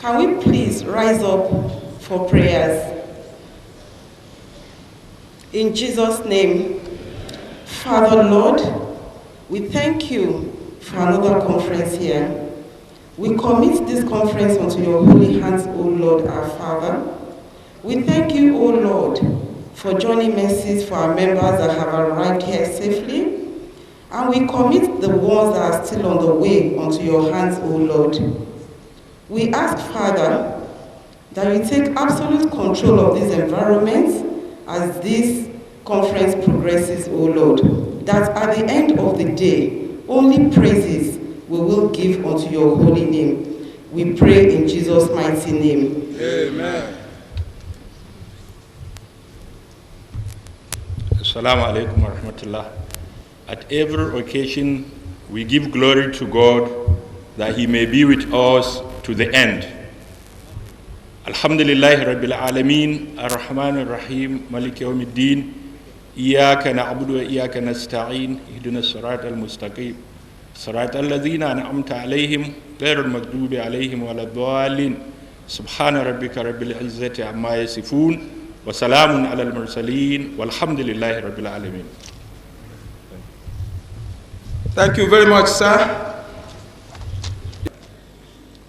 Can we please rise up for prayers? In Jesus' name, Father Lord, we thank you for another conference here. We commit this conference unto your holy hands, O Lord, our Father. We thank you, O Lord, for joining mercies for our members that have arrived here safely. And we commit the ones that are still on the way unto your hands, O Lord. We ask, Father, that you take absolute control of these environments as this conference progresses, O Lord, that at the end of the day, only praises we will give unto your holy name. We pray in Jesus' mighty name. Amen. Assalamu alaikum wa rahmatullah. At every occasion, we give glory to God that He may be with us to the end. Alhamdulillahi Rabbil Alameen, Ar-Rahman Ar-Rahim, Malik Yawmiddin, Iyaka na'budu wa iyaka nasta'in, Ihdina as-sirata al-mustaqim, sirata alladhina an'amta alayhim, ghayril maghdubi alayhim waladdallin. Subhana rabbika rabbil izzati amma yasifun, wa salamun ala al-mursalin, walhamdulillahi Rabbil Alameen. Thank you very much, sir.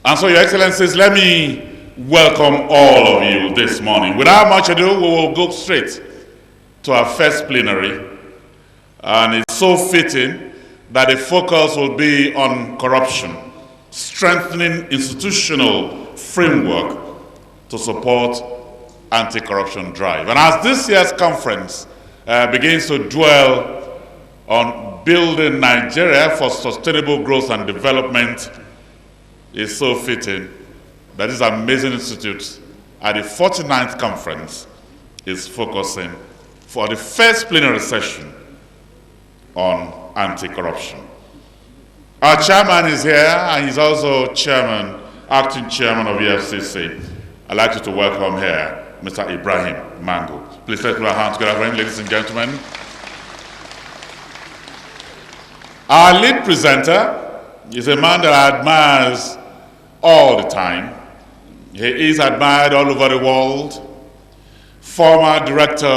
And so, Your Excellencies, let me welcome all of you this morning. Without much ado, we will go straight to our first plenary. And it's so fitting that the focus will be on corruption, strengthening institutional framework to support anti-corruption drive. And as this year's conference begins to dwell on building Nigeria for sustainable growth and development, is so fitting that this amazing institute at the 49th conference is focusing for the first plenary session on anti-corruption. Our chairman is here, and he's also acting chairman of EFCC. I'd like you to welcome here Mr. Ibrahim Mango. Please let's put our hands together for him, ladies and gentlemen. Our lead presenter is a man that admires all the time. He is admired all over the world. Former director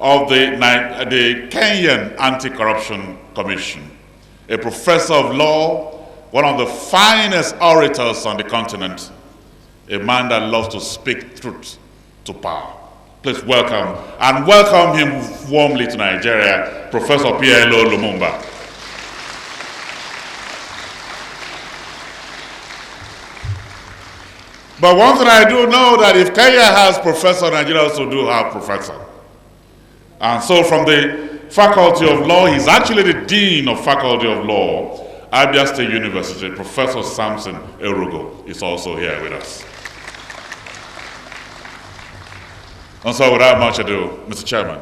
of the Kenyan Anti-Corruption Commission, a professor of law, one of the finest orators on the continent, a man that loves to speak truth to power. Please welcome him warmly to Nigeria, Professor P.L.O. Lumumba. But one thing I do know, that if Kenya has professor, Nigeria also do have professor. And so from the Faculty of Law, he's actually the Dean of Faculty of Law, Abia State University. Professor Samson Erugo is also here with us. And so without much ado, Mr. Chairman.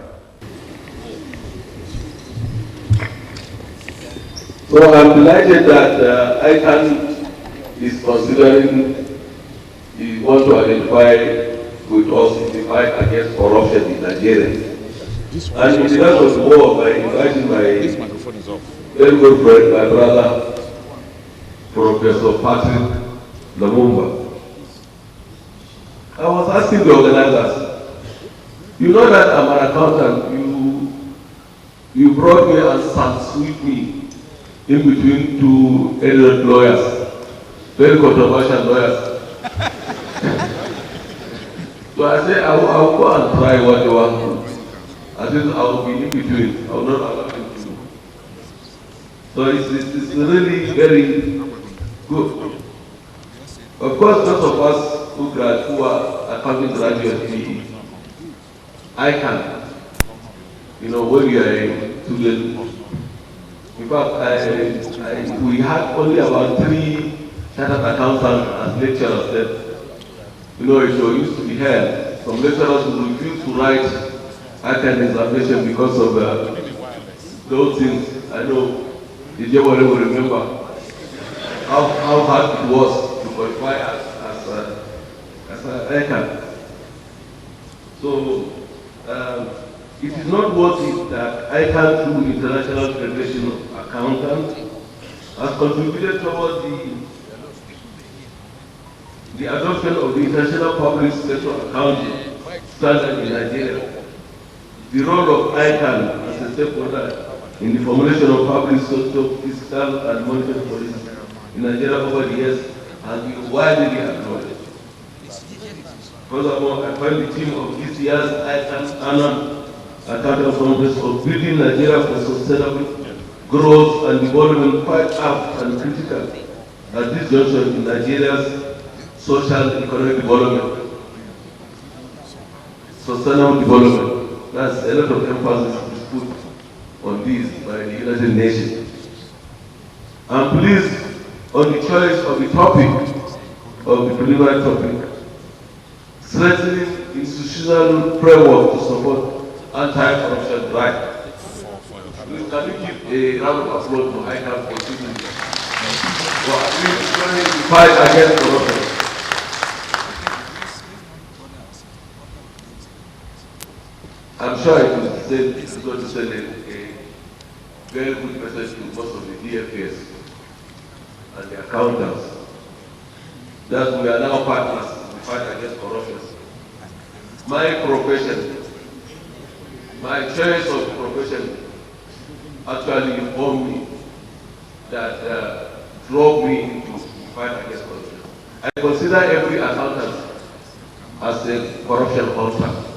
So I'm delighted that ICAN is considering you want to identify with us in the fight against corruption in Nigeria. And in the rest of the world, by inviting my very good friend, my brother, Professor Patrick Lumumba. I was asking the organizers, you know that I'm an accountant, you brought me and sat with me in between two elder lawyers, very controversial lawyers. So I said, I'll go and try what they want to do. I said, I'll be in between. I will not allow them to do. So it's really very good. Of course, most of us who are accounting graduates, ICAN, when we are a student. In fact, we had only about 3 chartered accountants as lecturers then. It used to be held. Some lecturers would refuse to write ICAN examination because of those things. I know the Jewelry will remember how hard it was to qualify as an ICAN. So it is not worth it that ICAN, through International Federation of Accountants, has contributed towards the adoption of the International Public Sector Accounting Standard in Nigeria, the role of ICAN as a stakeholder in the formulation of public sector fiscal and monetary policy in Nigeria over the years has been widely acknowledged. Furthermore, I find the theme of this year's ICAN-ngr Accounting Congress of building Nigeria for sustainable growth and development quite apt and critical at this juncture in Nigeria's social and economic development. Sustainable development. That's a lot of emphasis is put on this by the United Nations. I'm pleased on the choice of the topic of the preliminary topic, strengthening institutional framework to support anti-corruption drive. Please, can you give a round of applause to ICAN for doing this? For at least joining the fight against corruption. I'm sure it is going to send a very good message to most of the DFAs and the accountants that we are now partners in the fight against corruption. My profession, my choice of profession actually informed me that drove me into the fight against corruption. I consider every accountant as a corruption hunter,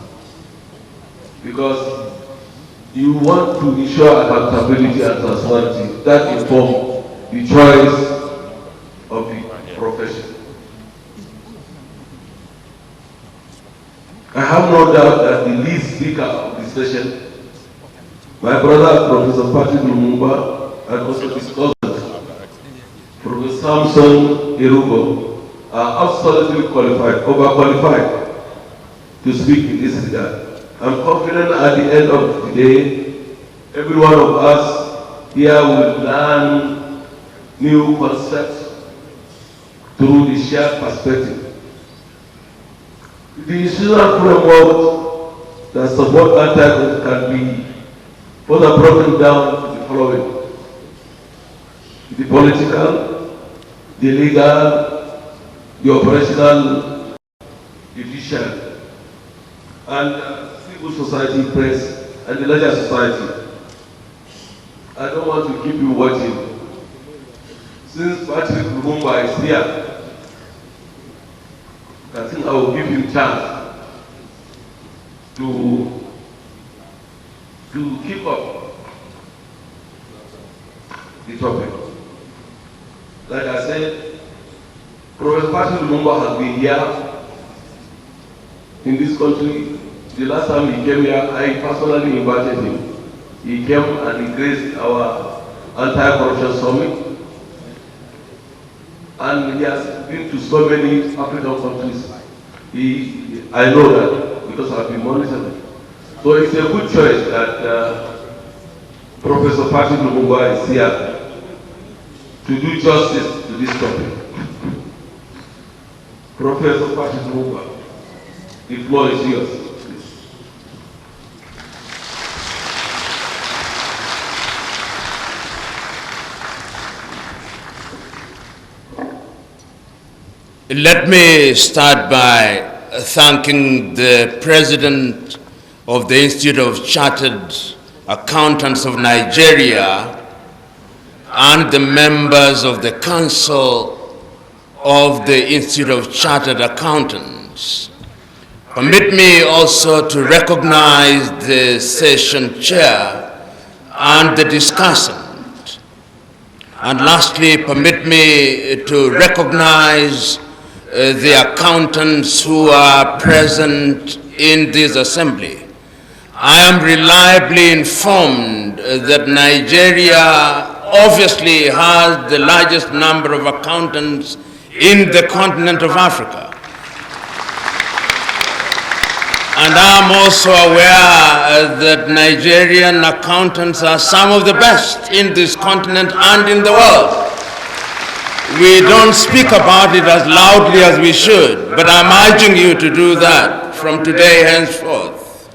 because you want to ensure accountability and transparency that inform the choice of the profession. I have no doubt that the lead speaker of the session, my brother Professor Patrick Lumumba, and also his cousin, Professor Samson Irugo, are absolutely qualified, overqualified to speak in this regard. I'm confident at the end of the day, every one of us here will learn new concepts through the shared perspective. The institutional framework that support anti-corruption can be further broken down to the following: the political, the legal, the operational, judicial, and civil society, press, and the larger society. I don't want to keep you watching. Since Patrick Lumumba is here, I think I will give him chance to keep up the topic. Like I said, Professor Patrick Lumumba has been here in this country. The last time he came here, I personally invited him. He came and he graced our anti-corruption summit. And he has been to so many African countries. I know that because I've been monitoring. So it's a good choice that Professor Patrick Lumumba is here to do justice to this topic. Professor Patrick Lumumba, the floor is yours. Let me start by thanking the President of the Institute of Chartered Accountants of Nigeria and the members of the Council of the Institute of Chartered Accountants. Permit me also to recognize the session chair and the discussant. And lastly, permit me to recognize the accountants who are present in this assembly. I am reliably informed that Nigeria obviously has the largest number of accountants in the continent of Africa. And I'm also aware that Nigerian accountants are some of the best in this continent and in the world. We don't speak about it as loudly as we should, but I'm urging you to do that from today henceforth.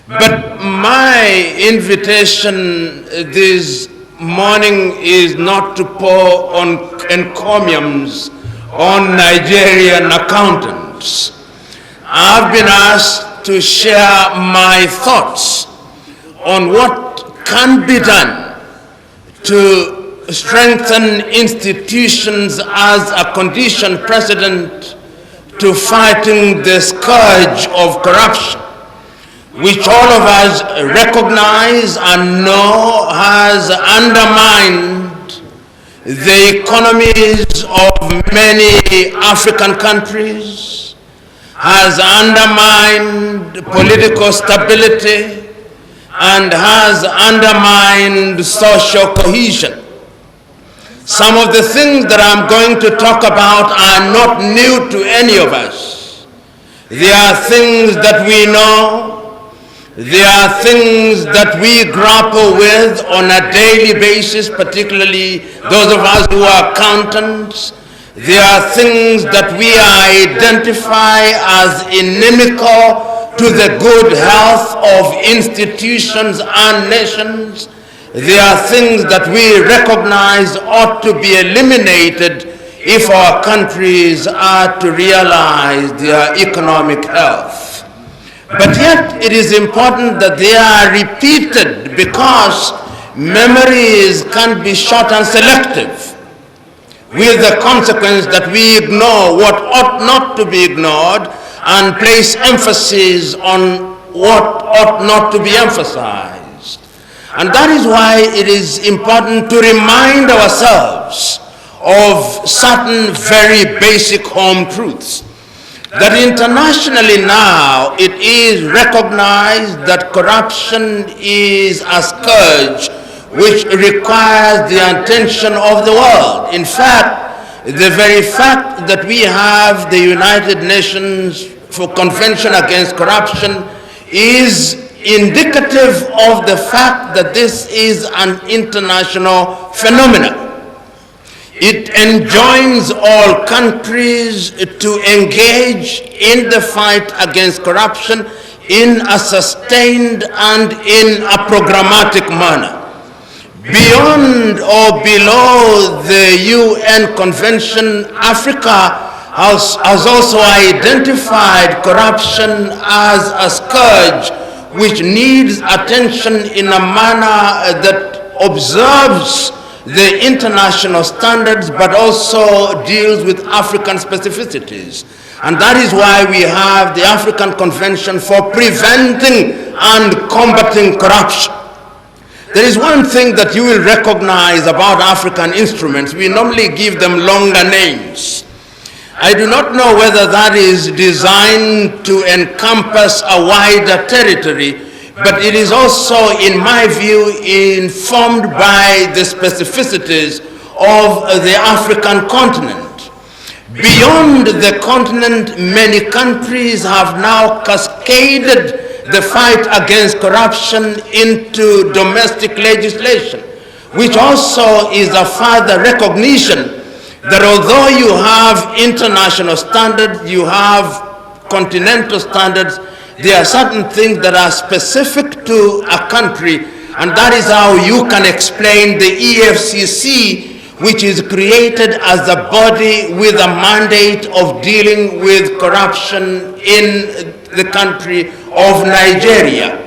But my invitation this morning is not to pour on encomiums on Nigerian accountants. I've been asked to share my thoughts on what can be done to strengthen institutions as a condition precedent to fighting the scourge of corruption, which all of us recognize and know has undermined the economies of many African countries, has undermined political stability, and has undermined social cohesion. Some of the things that I'm going to talk about are not new to any of us. They are things that we know. They are things that we grapple with on a daily basis, particularly those of us who are accountants. They are things that we identify as inimical to the good health of institutions and nations. They are things that we recognize ought to be eliminated if our countries are to realize their economic health. But yet it is important that they are repeated, because memories can be short and selective, with the consequence that we ignore what ought not to be ignored and place emphasis on what ought not to be emphasized. And that is why it is important to remind ourselves of certain very basic home truths. That internationally now it is recognized that corruption is a scourge which requires the attention of the world. In fact, the very fact that we have the United Nations Convention Against Corruption is indicative of the fact that this is an international phenomenon. It enjoins all countries to engage in the fight against corruption in a sustained and in a programmatic manner. Beyond or below the UN Convention, Africa has also identified corruption as a scourge which needs attention in a manner that observes the international standards but also deals with African specificities. And that is why we have the African Convention for Preventing and Combating Corruption. There is one thing that you will recognize about African instruments. We normally give them longer names. I do not know whether that is designed to encompass a wider territory, but it is also, in my view, informed by the specificities of the African continent. Beyond the continent, many countries have now cascaded the fight against corruption into domestic legislation, which also is a further recognition that although you have international standards, you have continental standards, there are certain things that are specific to a country, and that is how you can explain the EFCC, which is created as a body with a mandate of dealing with corruption in the country of Nigeria.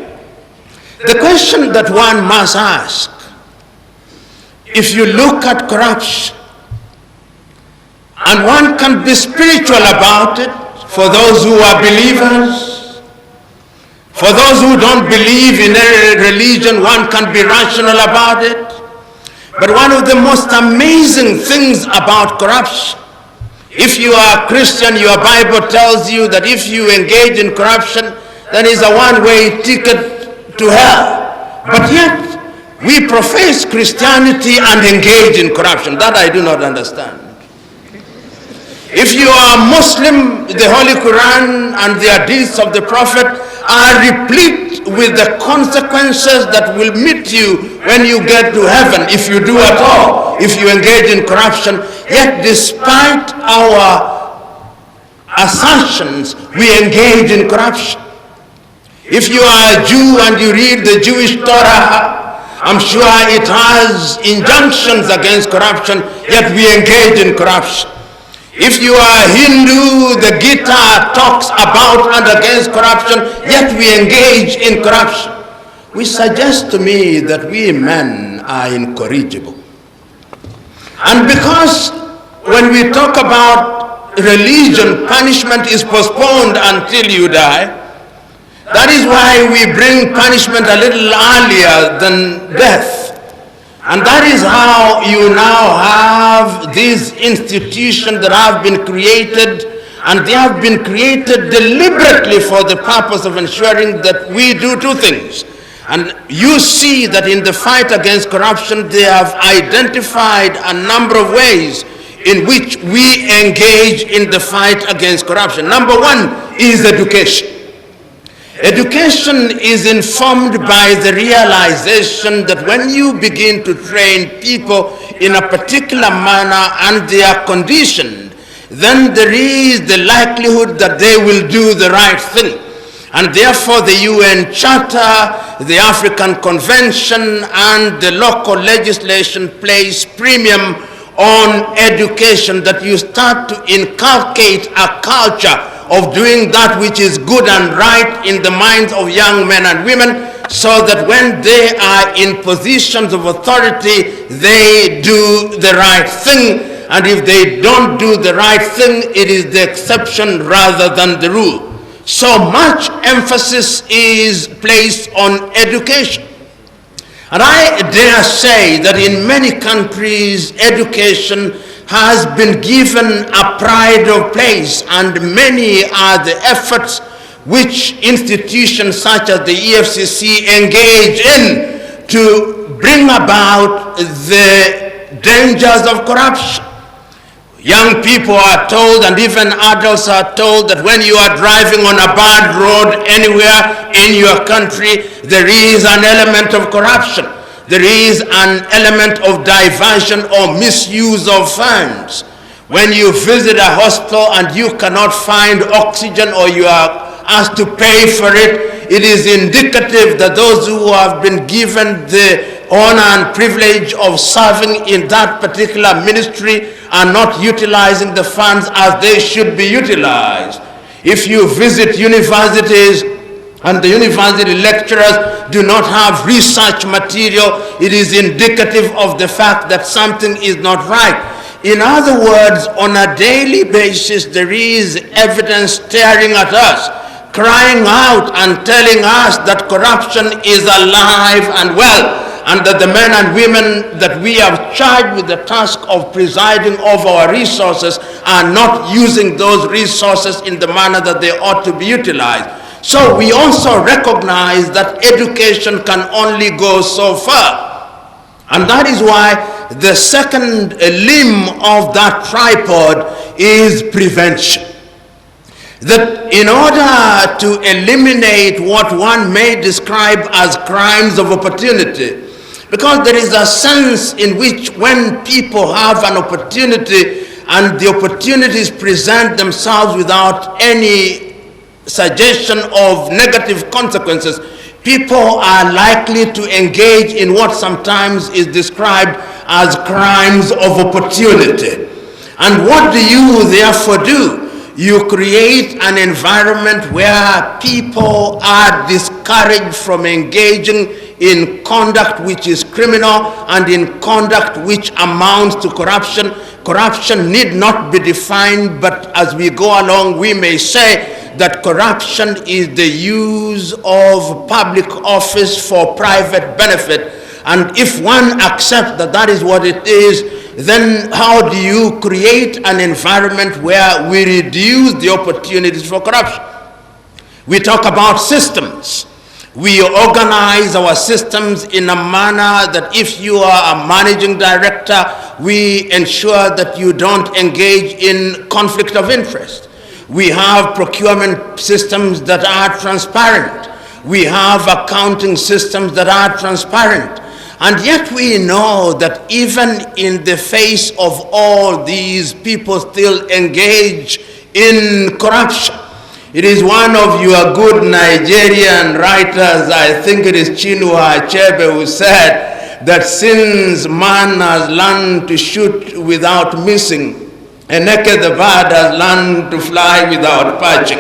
The question that one must ask, if you look at corruption, and one can be spiritual about it, for those who are believers, for those who don't believe in a religion, one can be rational about it. But one of the most amazing things about corruption, if you are a Christian, your Bible tells you that if you engage in corruption, then it's a one-way ticket to hell. But yet, we profess Christianity and engage in corruption. That I do not understand. If you are Muslim, the Holy Quran and the hadiths of the Prophet are replete with the consequences that will meet you when you get to heaven, if you do at all, if you engage in corruption. Yet despite our assumptions, we engage in corruption. If you are a Jew and you read the Jewish Torah, I'm sure it has injunctions against corruption, yet we engage in corruption. If you are Hindu, the Gita talks about and against corruption, yet we engage in corruption. We suggest to me that we men are incorrigible. And because when we talk about religion, punishment is postponed until you die, that is why we bring punishment a little earlier than death. And that is how you now have these institutions that have been created, and they have been created deliberately for the purpose of ensuring that we do two things. And you see that in the fight against corruption, they have identified a number of ways in which we engage in the fight against corruption. Number one is education. Education is informed by the realization that when you begin to train people in a particular manner and they are conditioned, then there is the likelihood that they will do the right thing. And therefore the UN Charter, the African Convention, and the local legislation place premium on education, that you start to inculcate a culture of doing that which is good and right in the minds of young men and women, so that when they are in positions of authority, they do the right thing. And if they don't do the right thing, it is the exception rather than the rule. So much emphasis is placed on education. And I dare say that in many countries, education has been given a pride of place, and many are the efforts which institutions such as the EFCC engage in to bring about the dangers of corruption. Young people are told, and even adults are told, that when you are driving on a bad road anywhere in your country, there is an element of corruption. There is an element of diversion or misuse of funds. When you visit a hospital and you cannot find oxygen, or you are asked to pay for it, it is indicative that those who have been given the honor and privilege of serving in that particular ministry are not utilizing the funds as they should be utilized. If you visit universities and the university lecturers do not have research material, it is indicative of the fact that something is not right. In other words, on a daily basis, there is evidence staring at us, crying out and telling us that corruption is alive and well, and that the men and women that we have charged with the task of presiding over our resources are not using those resources in the manner that they ought to be utilized. So we also recognize that education can only go so far. And that is why the second limb of that tripod is prevention. That in order to eliminate what one may describe as crimes of opportunity, because there is a sense in which when people have an opportunity and the opportunities present themselves without any suggestion of negative consequences, people are likely to engage in what sometimes is described as crimes of opportunity. And what do you therefore do? You create an environment where people are discouraged from engaging in conduct which is criminal and in conduct which amounts to corruption. Corruption need not be defined, but as we go along, we may say that corruption is the use of public office for private benefit. And if one accepts that that is what it is, then how do you create an environment where we reduce the opportunities for corruption? We talk about systems. We organize our systems in a manner that if you are a managing director, we ensure that you don't engage in conflict of interest. We have procurement systems that are transparent. We have accounting systems that are transparent. And yet we know that even in the face of all these, people still engage in corruption. It is one of your good Nigerian writers, I think it is Chinua Achebe, who said that since man has learned to shoot without missing, a naked the bird has learned to fly without perching.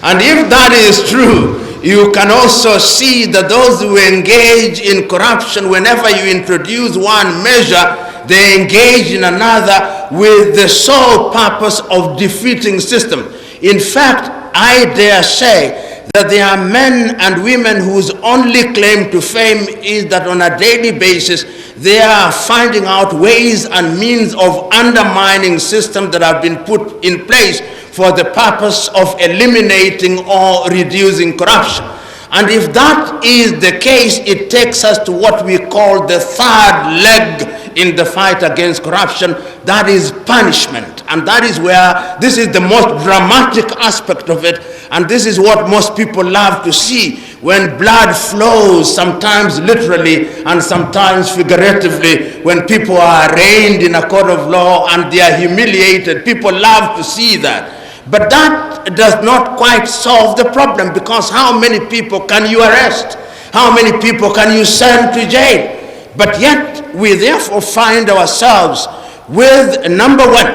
And if that is true, you can also see that those who engage in corruption, whenever you introduce one measure, they engage in another with the sole purpose of defeating system. In fact, I dare say that there are men and women whose only claim to fame is that on a daily basis they are finding out ways and means of undermining systems that have been put in place for the purpose of eliminating or reducing corruption. And if that is the case, it takes us to what we call the third leg in the fight against corruption, that is punishment. And that is where this is the most dramatic aspect of it, and this is what most people love to see. When blood flows, sometimes literally and sometimes figuratively, when people are arraigned in a court of law and they are humiliated, people love to see that. But that does not quite solve the problem, because how many people can you arrest? How many people can you send to jail? But yet we therefore find ourselves with, number one,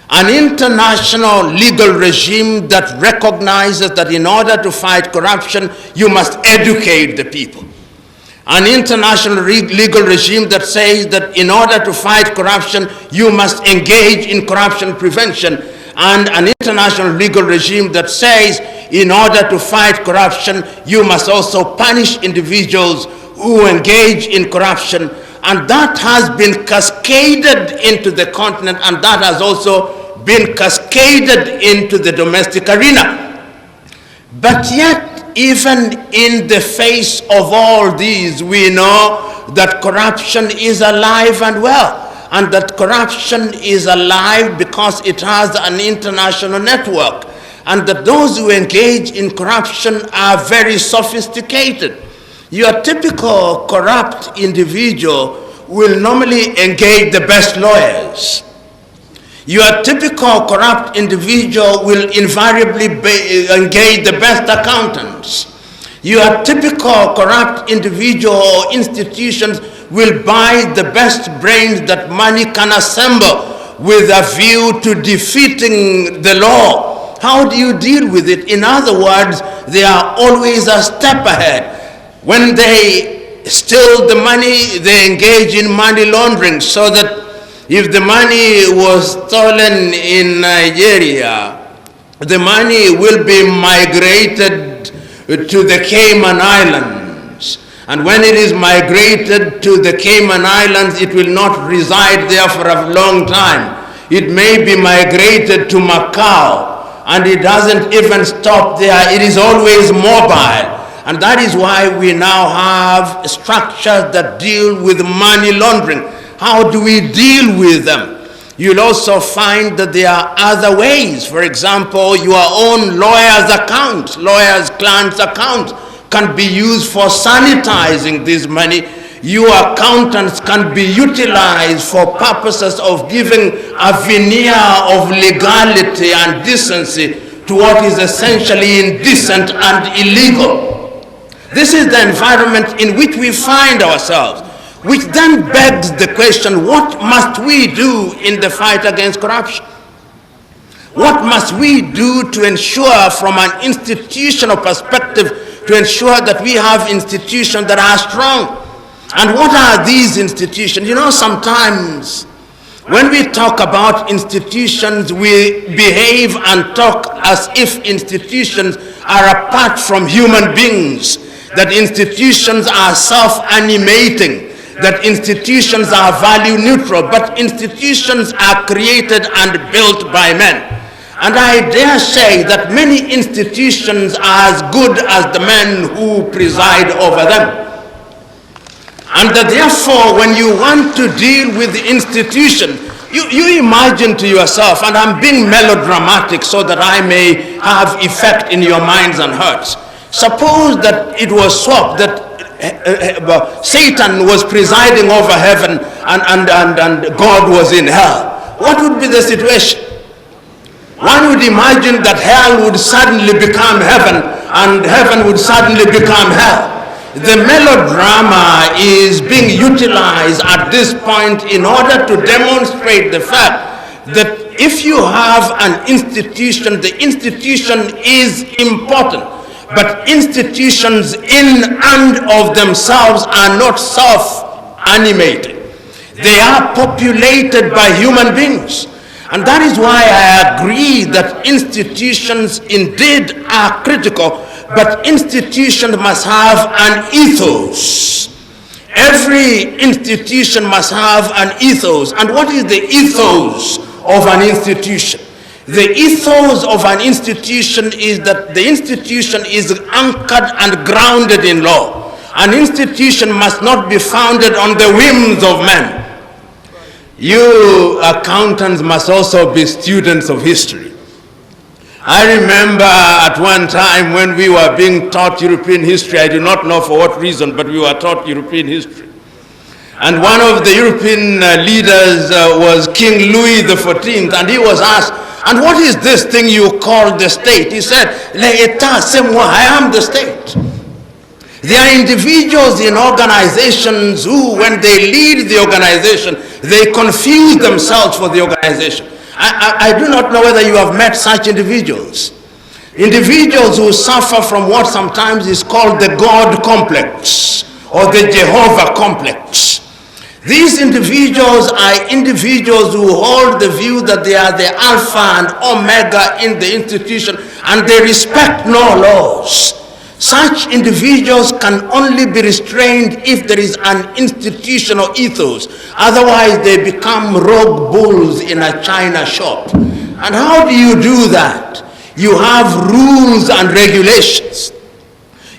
an international legal regime that recognizes that in order to fight corruption, you must educate the people. An international legal regime that says that in order to fight corruption, you must engage in corruption prevention. And an international legal regime that says in order to fight corruption, you must also punish individuals who engage in corruption. And that has been cascaded into the continent, and that has also been cascaded into the domestic arena. But yet, even in the face of all these, we know that corruption is alive and well. And that corruption is alive because it has an international network. And that those who engage in corruption are very sophisticated. Your typical corrupt individual will normally engage the best lawyers. Your typical corrupt individual will invariably engage the best accountants. Your typical corrupt individual or institutions will buy the best brains that money can assemble with a view to defeating the law. How do you deal with it? In other words, they are always a step ahead. When they steal the money, they engage in money laundering, so that if the money was stolen in Nigeria, the money will be migrated to the Cayman Islands. And when it is migrated to the Cayman Islands, it will not reside there for a long time. It may be migrated to Macau, and it doesn't even stop there. It is always mobile. And that is why we now have structures that deal with money laundering. How do we deal with them? You'll also find that there are other ways. For example, your own lawyer's account, lawyer's client's account can be used for sanitizing this money. Your accountants can be utilized for purposes of giving a veneer of legality and decency to what is essentially indecent and illegal. This is the environment in which we find ourselves, which then begs the question, what must we do in the fight against corruption? What must we do to ensure, from an institutional perspective, to ensure that we have institutions that are strong? And what are these institutions? You know, sometimes when we talk about institutions, we behave and talk as if institutions are apart from human beings, that institutions are self-animating, that institutions are value neutral, but institutions are created and built by men. And I dare say that many institutions are as good as the men who preside over them. And that therefore, when you want to deal with the institution, you imagine to yourself, and I'm being melodramatic so that I may have effect in your minds and hearts. Suppose that it was swapped, that Satan was presiding over heaven and God was in hell. What would be the situation? One would imagine that hell would suddenly become heaven and heaven would suddenly become hell. The melodrama is being utilized at this point in order to demonstrate the fact that if you have an institution, the institution is important, but institutions in and of themselves are not self-animated. They are populated by human beings. And that is why I agree that institutions indeed are critical, but institutions must have an ethos. Every institution must have an ethos. And what is the ethos of an institution? The ethos of an institution is that the institution is anchored and grounded in law. An institution must not be founded on the whims of men. You accountants must also be students of history. I remember at one time when we were being taught European history, I do not know for what reason, but we were taught European history. And one of the European leaders was King Louis XIV, and he was asked, and what is this thing you call the state? He said, l'État, c'est moi, I am the state. There are individuals in organizations who, when they lead the organization, they confuse themselves for the organization. I do not know whether you have met such individuals. Individuals who suffer from what sometimes is called the God complex or the Jehovah complex. These individuals are individuals who hold the view that they are the alpha and omega in the institution and they respect no laws. Such individuals can only be restrained if there is an institutional ethos. Otherwise, they become rogue bulls in a china shop. And how do you do that? You have rules and regulations.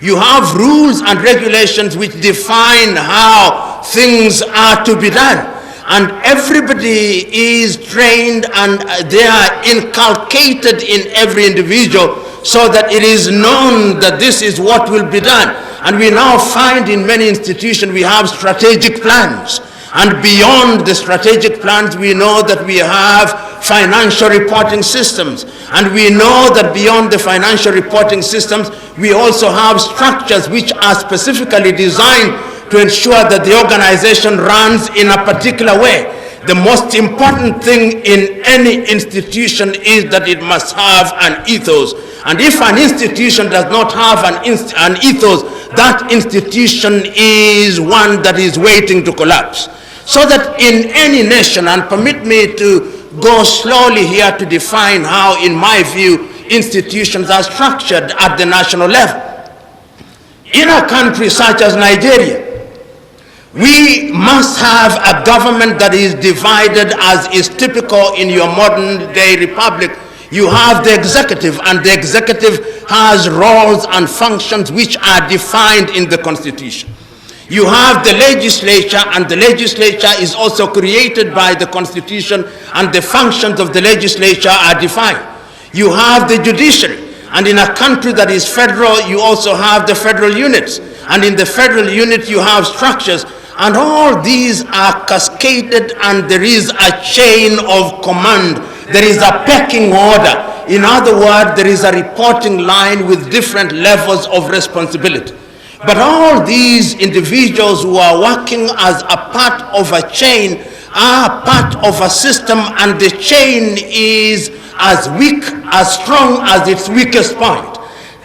You have rules and regulations which define how things are to be done. And everybody is trained and they are inculcated in every individual so that it is known that this is what will be done. And we now find in many institutions we have strategic plans. And beyond the strategic plans, we know that we have financial reporting systems. And we know that beyond the financial reporting systems, we also have structures which are specifically designed to ensure that the organization runs in a particular way. The most important thing in any institution is that it must have an ethos. And if an institution does not have an ethos, that institution is one that is waiting to collapse. So that in any nation, and permit me to go slowly here to define how, in my view, institutions are structured at the national level. In a country such as Nigeria, we must have a government that is divided as is typical in your modern day republic. You have the executive, and the executive has roles and functions which are defined in the Constitution. You have the legislature, and the legislature is also created by the Constitution, and the functions of the legislature are defined. You have the judiciary, and in a country that is federal, you also have the federal units. And in the federal unit, you have structures, and all these are cascaded, and there is a chain of command. There is a pecking order. In other words, there is a reporting line with different levels of responsibility. But all these individuals who are working as a part of a chain are part of a system, and the chain is as weak, as strong as its weakest point.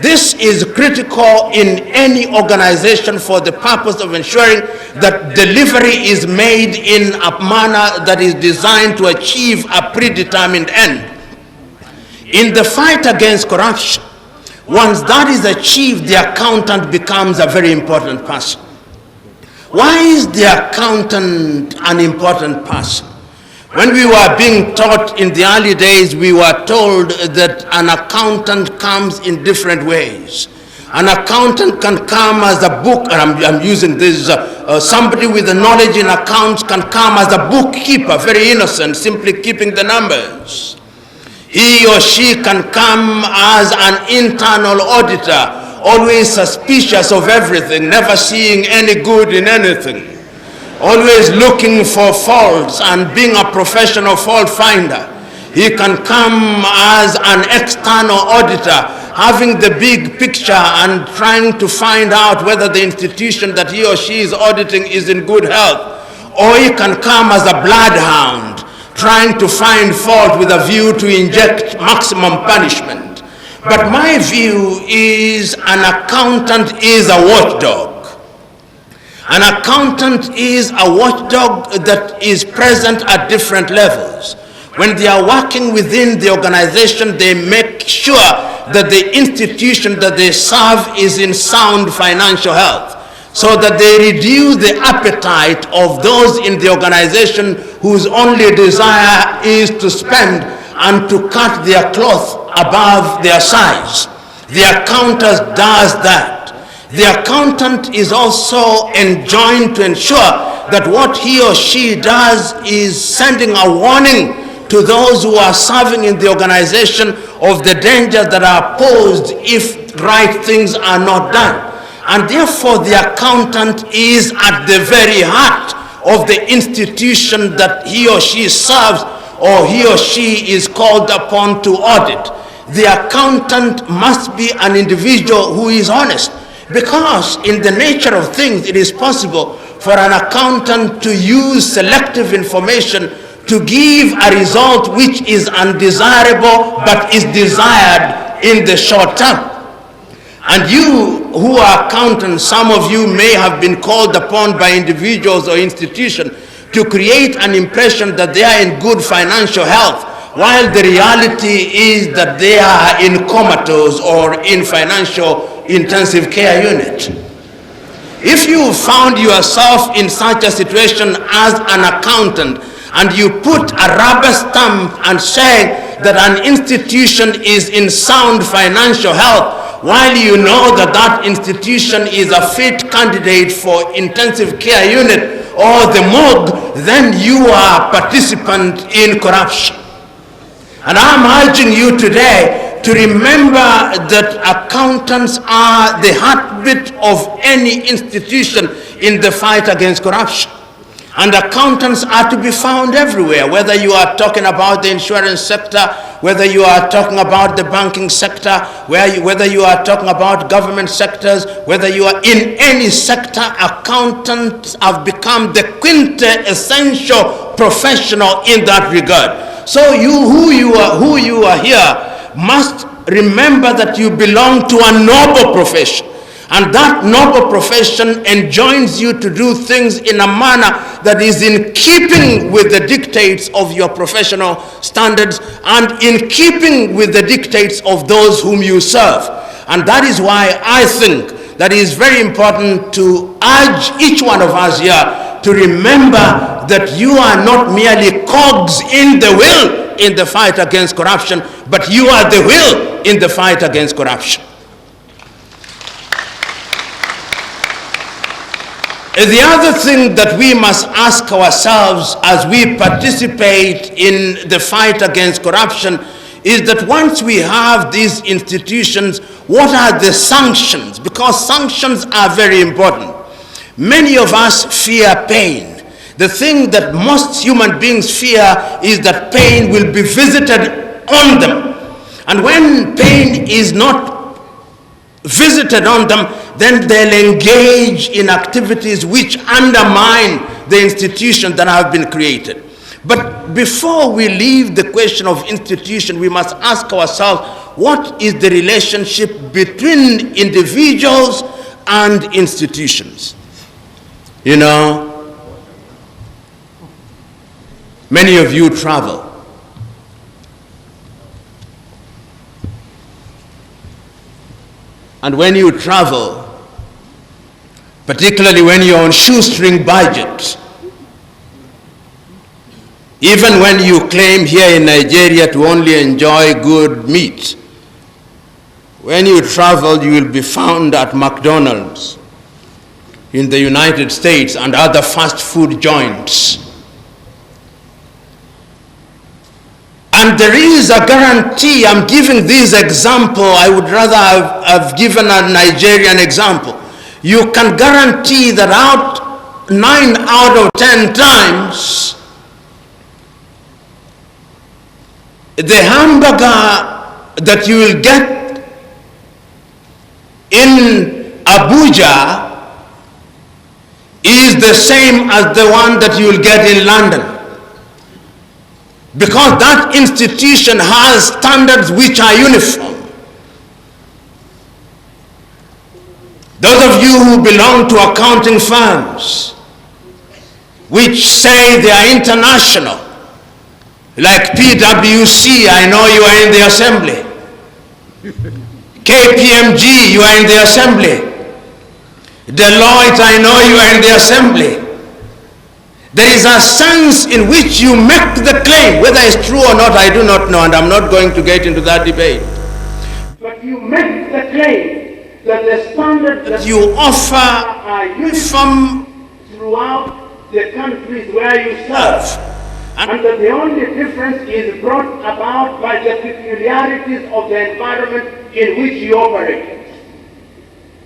This is critical in any organization for the purpose of ensuring that delivery is made in a manner that is designed to achieve a predetermined end. In the fight against corruption, once that is achieved, the accountant becomes a very important person. Why is the accountant an important person? When we were being taught in the early days, we were told that an accountant comes in different ways. An accountant can come as a book, and I'm using this, somebody with the knowledge in accounts can come as a bookkeeper, very innocent, simply keeping the numbers. He or she can come as an internal auditor, always suspicious of everything, never seeing any good in anything, always looking for faults and being a professional fault finder. He can come as an external auditor, having the big picture and trying to find out whether the institution that he or she is auditing is in good health. Or he can come as a bloodhound, trying to find fault with a view to inject maximum punishment. But my view is an accountant is a watchdog. An accountant is a watchdog that is present at different levels. When they are working within the organization, they make sure that the institution that they serve is in sound financial health, so that they reduce the appetite of those in the organization whose only desire is to spend and to cut their cloth above their size. The accountant does that. The accountant is also enjoined to ensure that what he or she does is sending a warning to those who are serving in the organization of the dangers that are posed if right things are not done. And therefore the accountant is at the very heart of the institution that he or she serves or he or she is called upon to audit. The accountant must be an individual who is honest, because in the nature of things it is possible for an accountant to use selective information to give a result which is undesirable but is desired in the short term. And you who are accountants, some of you may have been called upon by individuals or institutions to create an impression that they are in good financial health, while the reality is that they are in comatose or in financial intensive care unit. If you found yourself in such a situation as an accountant and you put a rubber stamp and say that an institution is in sound financial health, while you know that that institution is a fit candidate for intensive care unit or the morgue, then you are a participant in corruption. And I'm urging you today to remember that accountants are the heartbeat of any institution in the fight against corruption. And accountants are to be found everywhere, whether you are talking about the insurance sector, whether you are talking about the banking sector, whether you are talking about government sectors, whether you are in any sector, accountants have become the quintessential professional in that regard. So who you are here must remember that you belong to a noble profession. And that noble profession enjoins you to do things in a manner that is in keeping with the dictates of your professional standards and in keeping with the dictates of those whom you serve. And that is why I think that it is very important to urge each one of us here to remember that you are not merely cogs in the wheel in the fight against corruption, but you are the wheel in the fight against corruption. The other thing that we must ask ourselves as we participate in the fight against corruption is that once we have these institutions, what are the sanctions? Because sanctions are very important. Many of us fear pain. The thing that most human beings fear is that pain will be visited on them. And when pain is not visited on them, then they'll engage in activities which undermine the institutions that have been created. But before we leave the question of institution, we must ask ourselves, what is the relationship between individuals and institutions? You know, many of you travel. And when you travel, particularly when you're on shoestring budget, even when you claim here in Nigeria to only enjoy good meat, when you travel, you will be found at McDonald's in the United States and other fast food joints. And there is a guarantee. I'm giving this example. I would rather have given a Nigerian example. You can guarantee that 9 out of 10 times, the hamburger that you will get in Abuja is the same as the one that you will get in London. because that institution has standards which are uniform. Those of you who belong to accounting firms which say they are international, like PwC, I know you are in the assembly. KPMG, you are in the assembly. Deloitte, I know you are in the assembly. There is a sense in which you make the claim, whether it's true or not, I do not know, and I'm not going to get into that debate. But you make the claim that the standards that you offer are uniform throughout the countries where you serve, and that the only difference is brought about by the peculiarities of the environment in which you operate.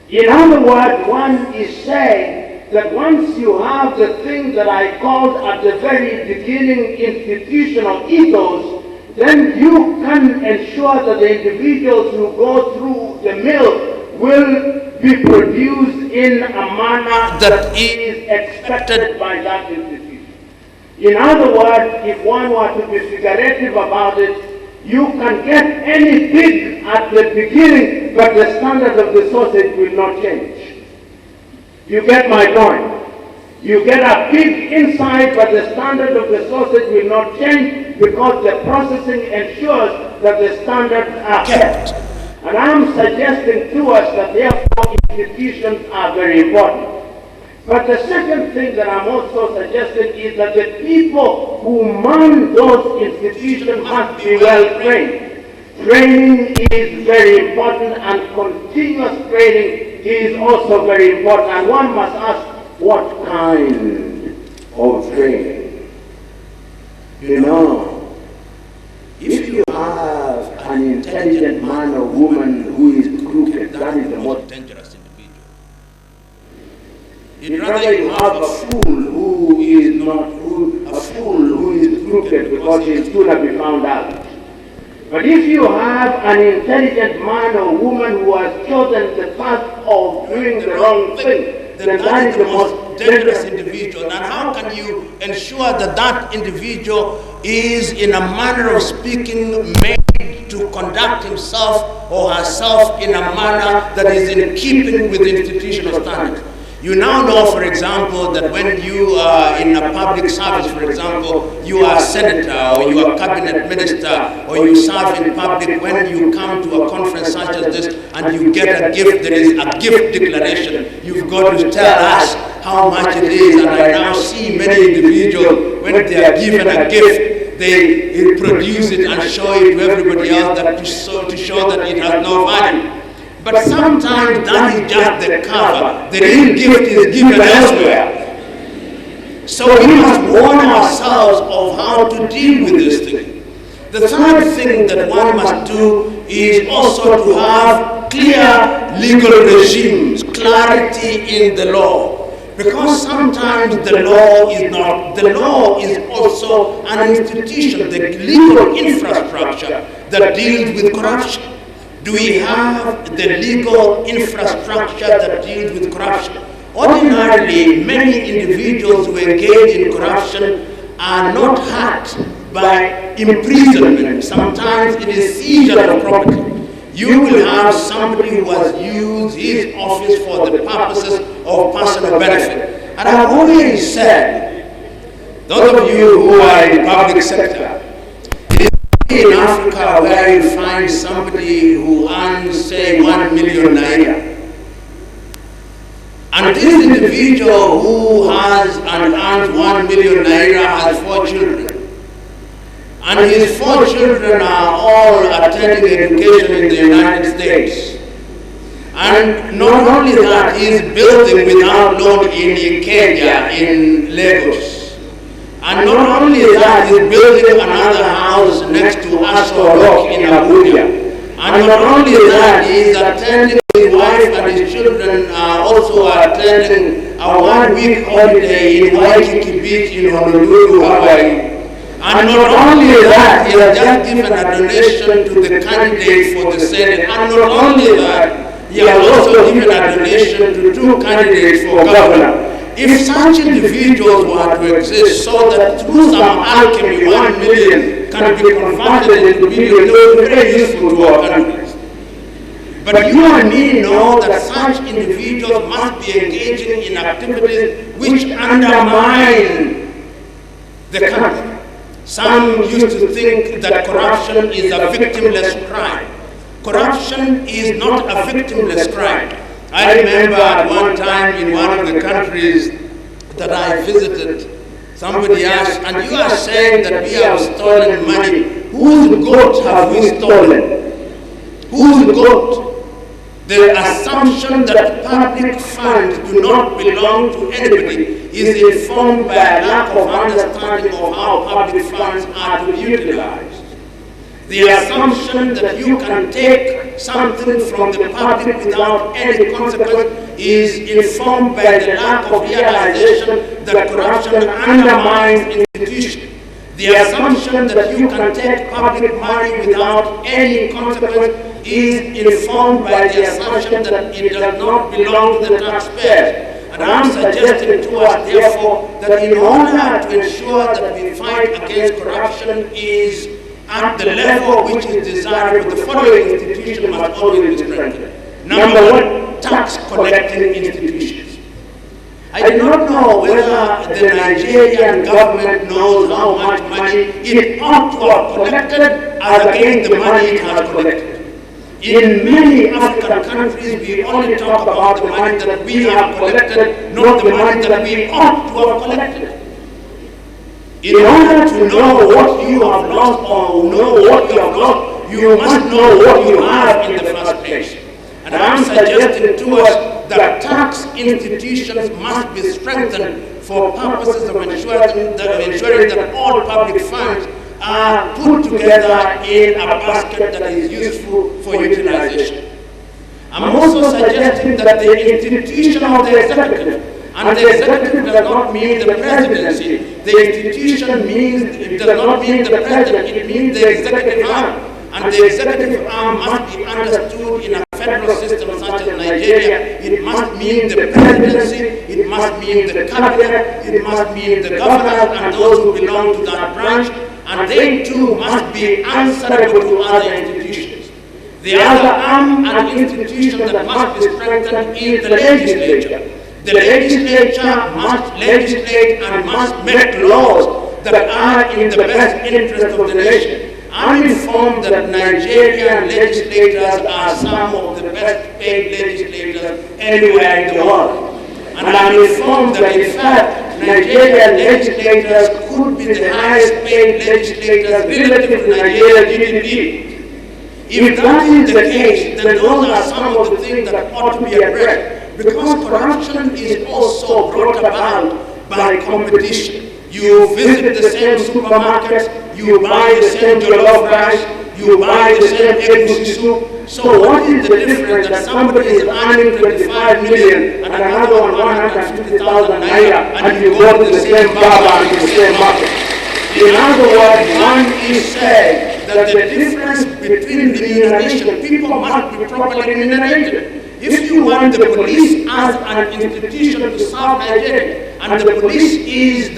In other words, one is saying that once you have the thing that I called at the very beginning institutional ethos, then you can ensure that the individuals who go through the mill will be produced in a manner that is expected by that institution. In other words, if one were to be figurative about it, you can get any pig at the beginning, but the standard of the sausage will not change. You get my point? You get a pig inside, but the standard of the sausage will not change because the processing ensures that the standards are kept. And I'm suggesting to us that therefore institutions are very important. But the second thing that I'm also suggesting is that the people who man those institutions must be well trained. Training is very important, and continuous training is also very important. And one must ask, what kind of training? You know, if you have an intelligent man or woman who is crooked, that is the most dangerous individual. You'd rather you have a fool who is not a fool who is crooked because he'll sooner be found out. But if you have an intelligent man or woman who has chosen the path of doing the wrong thing, then that is the most dangerous individual. And how can you ensure that that individual is, in a manner of speaking, made to conduct himself or herself in a manner that is in keeping with institutional standards? You now know, for example, that when you are in a public service, for example, you are a senator or you are a cabinet minister or you serve in public, when you come to a conference such as this and you get a gift, there is a gift declaration. You've got to tell us how much it is. And I now see many individuals, when they are given a gift, they produce it and show it to everybody else to show that it has no value. But sometimes that is just the cover. The real gift is given elsewhere. So we must warn ourselves of how to deal with this thing. The third thing that one must do is also to have clear legal regimes, clarity in the law. Because sometimes the law is not. The law is also an institution, the legal infrastructure that deals with corruption. Do we have the legal infrastructure that deals with corruption? Ordinarily, many individuals who engage in corruption are not hurt by imprisonment. Sometimes it is seizure of property. You will have somebody who has used his office for the purposes of personal benefit. And I've always said, those of you who are in the public sector, in Africa where you find somebody who earns, say, 1 million naira. And this individual who has and earns 1 million naira has 4 children. And his 4 children are all attending education in the United States. And not only that, he is building without loan in ICAN-ngr in Lagos. And not only that, he's building another house next to Aso Rock in Abuja. And not only that, he's attending, his wife and his children are also attending a 1-week holiday in Waikiki Beach in Honolulu, Hawaii. And not only that, he has just given a donation to the candidate for the Senate. And not only that, he has also given a donation to 2 candidates for governor. if such individuals were to exist so that through some alchemy 1 million can be converted into billions, they would be very useful to our countries. But you and me know that such individuals must be engaging in activities which undermine the country. Some used to think that corruption is a victimless crime. Corruption is not a victimless crime. I remember at one time in one of the countries that I visited, somebody asked, and you are saying that we have stolen money. Whose goat have we stolen? Whose goat? The assumption that public funds do not belong to anybody is informed by a lack of understanding of how public funds are to be utilized. The assumption that you can take something from the public without any consequence is informed by the lack of realization that corruption undermines institutions. The assumption that you can take public money without any consequence is informed by the assumption that it does not belong to the taxpayers. And I'm suggesting to us, therefore, that in order to ensure that we fight against corruption is at the level which is desirable, the following institution must always be strengthened. Number one, tax collecting institutions. I do not know whether the Nigerian government knows how much money it ought to have collected as against the money it has collected. In many African countries, we only talk about the money that we have collected, not the money that we ought to have collected. In order to know what you have lost or know what you have lost, you must know what you have in the first place. And I'm suggesting to us that tax institutions must be strengthened for purposes of ensuring that all public funds are put together in a basket that is useful for utilization. I'm also suggesting that the institution of the executive, and the executive does not mean the presidency, the institution does not mean the president, it means the executive arm. And the executive arm must be understood in a federal system such as Nigeria. It must mean the presidency, it must mean the cabinet, it must mean the governors and those who belong to that branch, and they too must be answerable to other institutions. The other arm and institution that must be strengthened is the legislature. The legislature must legislate and must make laws that are in the best interest of the nation. I'm informed that Nigerian legislators are some of the best paid legislators anywhere in the world. And I'm informed that in fact, Nigerian legislators could be the highest paid legislators relative to Nigeria's GDP. If that is the case, then those are some of the things that ought to be addressed, because corruption is also brought about by competition. You visit the same supermarkets, you buy the same jollof rice, you buy the same egusi soup. So what is the difference that somebody is earning 25 million and another one 150,000 naira and you go to the same barber and the same market? In other words, one is saying that the difference between remuneration, people must be properly remunerated. If you want the police as an institution to serve Nigeria, and the police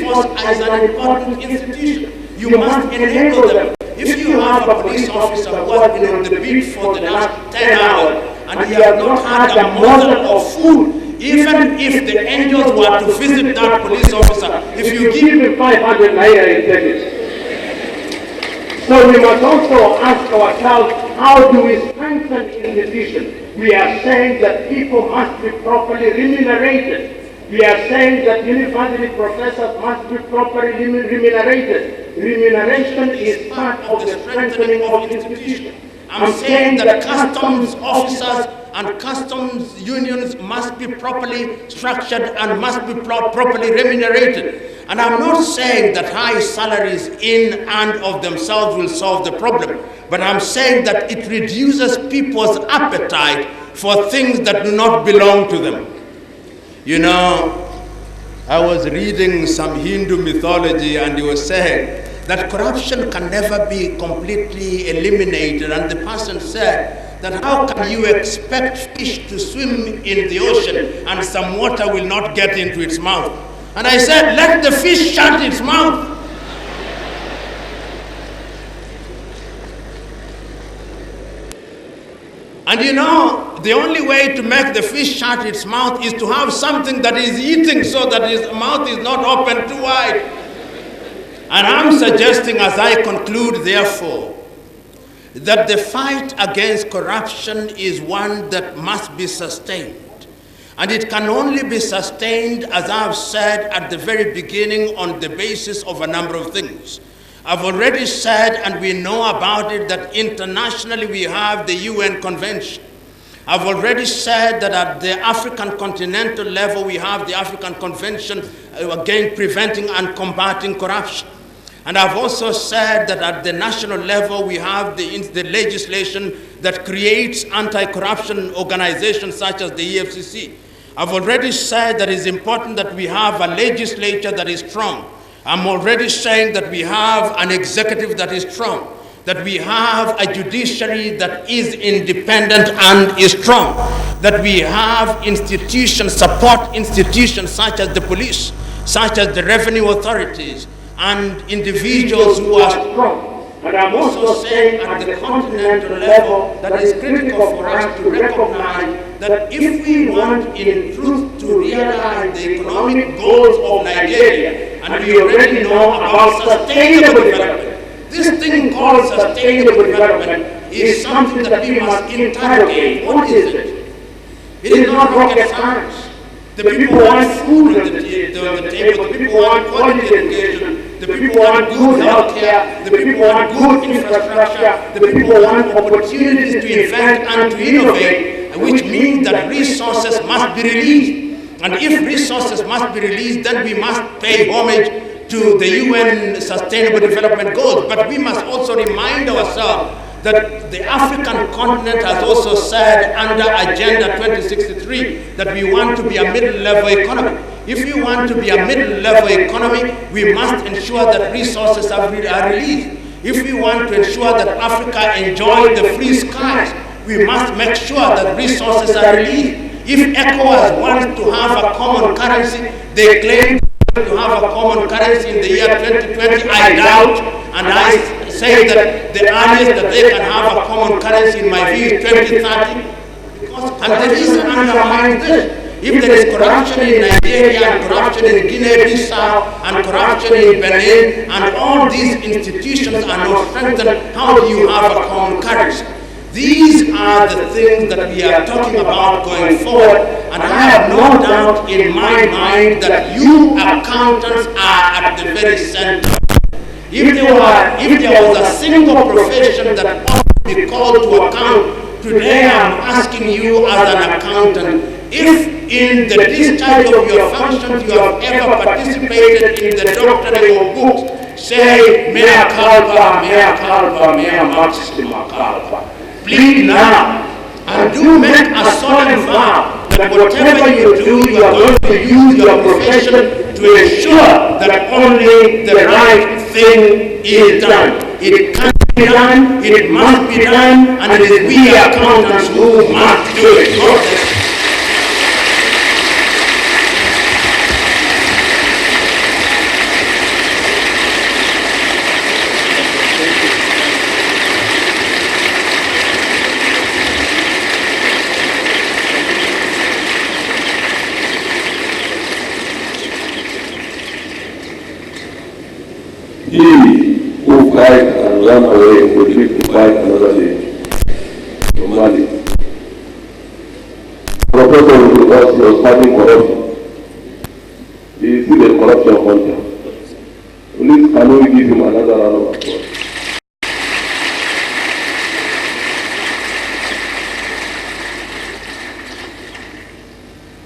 force as an important institution, you must enable them. If you have a police officer who has been on the beat for the last 10 hours, and he has not had a morsel of food, even if the angels were to visit that police officer, if you give him 500 naira, he takes it. So we must also ask ourselves, how do we strengthen institutions? We are saying that people must be properly remunerated. We are saying that university professors must be properly remunerated. Remuneration is part of the strengthening of institutions. I'm saying that customs officers and customs unions must be properly structured and must be properly remunerated. And I'm not saying that high salaries in and of themselves will solve the problem, but I'm saying that it reduces people's appetite for things that do not belong to them. You know, I was reading some Hindu mythology and he was saying that corruption can never be completely eliminated, and the person said that how can you expect fish to swim in the ocean and some water will not get into its mouth? And I said, let the fish shut its mouth. And you know, the only way to make the fish shut its mouth is to have something that is eating so that its mouth is not open too wide. And I'm suggesting, as I conclude, therefore, that the fight against corruption is one that must be sustained. And it can only be sustained, as I've said at the very beginning, on the basis of a number of things. I've already said, and we know about it, that internationally we have the UN Convention. I've already said that at the African continental level we have the African Convention against preventing and combating corruption. And I've also said that at the national level we have the legislation that creates anti-corruption organizations such as the EFCC. I've already said that it's important that we have a legislature that is strong. I'm already saying that we have an executive that is strong, that we have a judiciary that is independent and is strong, that we have institutions, support institutions such as the police, such as the revenue authorities, and individuals who are strong. And I'm also saying at the continental level that it's critical for us to recognize that if we want in truth to realize the economic goals of Nigeria, and we already know about sustainable development, this thing called sustainable development is something that we must interrogate. What is it? It is not rocket science. The people want food on the table, the people want quality education, the people want good health care, the people want good infrastructure, the people want opportunities to invent and to innovate, which means that resources must be released. And if resources must be released, then we must pay homage to the UN Sustainable Development Goals. But we must also remind ourselves that the African continent has also said under Agenda 2063 that we want to be a middle-level economy. If we want to be a middle-level economy, we must ensure that resources are released. If we want to ensure that Africa enjoys the free skies, we must make sure that resources are released. If ECOWAS wants to have a common currency, they claim to have a common currency in the year 2020, I doubt, and I say that the earliest that they can have a common currency in my view is 2030. And the reason undermines this. If there is corruption in Nigeria and corruption in Guinea-Bissau and corruption in Benin and all these institutions are not strengthened, how do you have a common currency? These are the things that we are talking about going forward, and I have no doubt in my mind that you accountants are at the very center. If there was a single profession that ought to be called to account, today I'm asking you as an accountant, if in the discharge of your functions you have ever participated in the doctoring of books, say, mea culpa, mea maxima culpa. Please now, and do make a solemn vow that whatever you do, you are going to use your profession to ensure that only the right thing is done. It can be done, it must be done, and it is we accountants who must do it. He who fight and run away will live to fight another day. Normally. Professor with us, he was fighting corruption. He is still a corruption hunter. Please, can we give him another round of applause?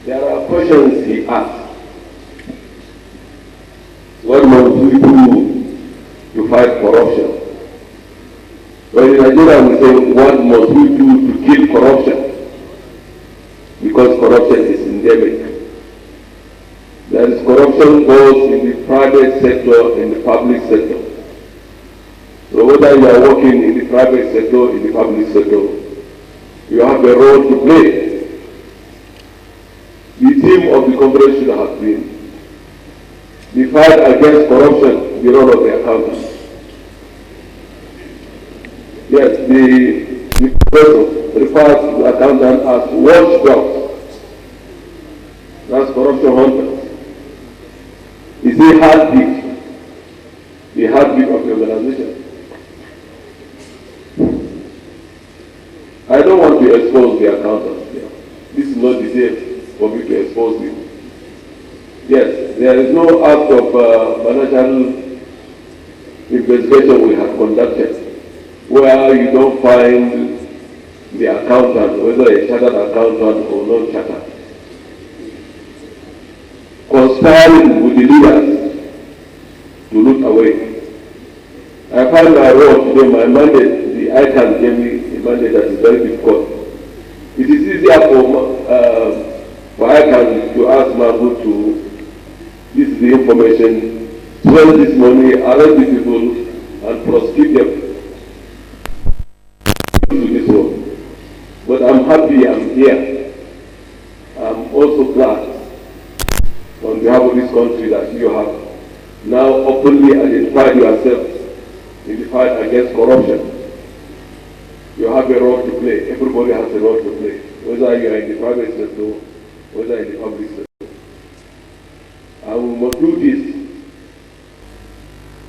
There are questions he asked. What must we do to fight corruption? But in Nigeria we say, what must we do to kill corruption? Because corruption is endemic. There is corruption both in the private sector and the public sector. So whether you are working in the private sector, in the public sector, You have a role to play. The theme of the conference should have been the fight against corruption, the role of the accountant. Yes, the professor refers to the accountant as watchdogs. That's corruption hunters. It's the heartbeat of the organization. I don't want to expose the accountants here. This is not the day for me to expose you. Yes, there is no act of financial investigation we have conducted where you don't find the accountant, whether a chartered accountant or non-chartered, conspiring with the leaders to look away. I find my role today, my mandate, the ICAN gave me a mandate that is very difficult. It is easier for ICAN to ask Mahmoud to, this is the information, spend this money, arrest the people, and prosecute them to this world. But I'm happy I'm here. I'm also glad on behalf of this country that you have now openly identified yourself in the fight against corruption. You have a role to play. Everybody has a role to play, whether you are in the private sector, whether in the public sector. And we must do this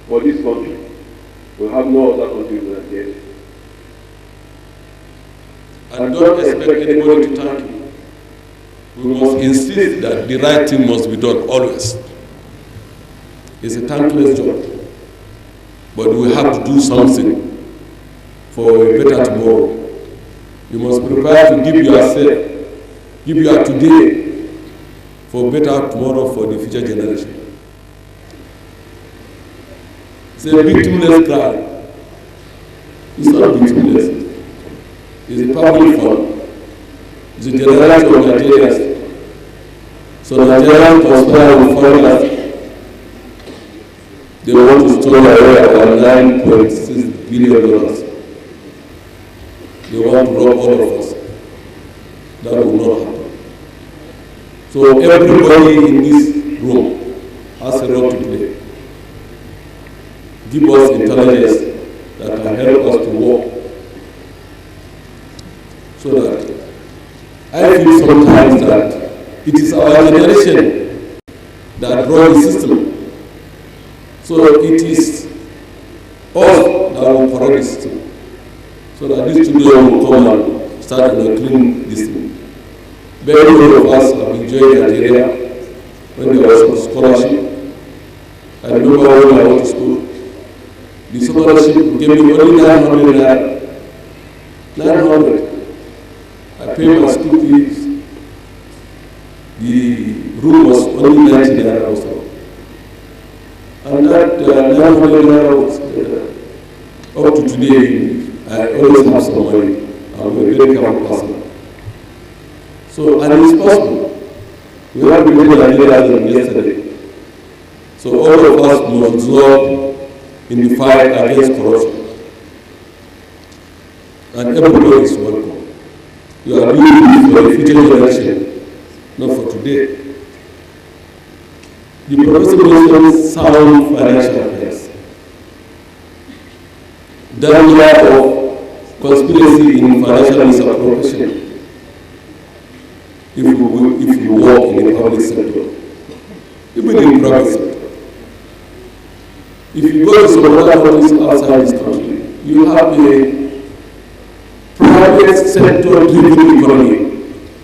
for this country. We have no other country than Nigeria. And don't expect anybody to thank you. We must insist that the right thing must be done always. It's a thankless job. But we have to do something for a better tomorrow. You must prepare to give yourself, give your today for better tomorrow for the future generation. It's a victimless cry. It's not victimless. It's a public fund. It's a generality of Nigerians. So Nigerians conspire with foreigners. They want to store away about $9.6 billion. They want to rob all of us. That will not happen. So everybody in this room has a role to play. Give us intelligence that can help us to work. So that I feel sometimes that it is our generation that brought the system. So it is us that will correct the system. So that these children will come and start to clean this thing. Very many of us have enjoyed Nigeria when there was scholarship. I remember when I went to school, the scholarship gave me only 900 naira. 900. I paid my school fees. The room was only 90 naira also. And that 900 naira was up to today. I always have some money. I'm a very careful person. So, and it's possible. We have been doing Nigeria than yesterday. So all of us must absorb in the fight against corruption. And everybody is welcome. You are doing this for the future generation, not for today. The professor mentioned sound financial affairs. Danger of conspiracy in financial misappropriation if you work in the public sector, even in the private sector. If you go to some other countries outside this country, you have a private sector driven economy,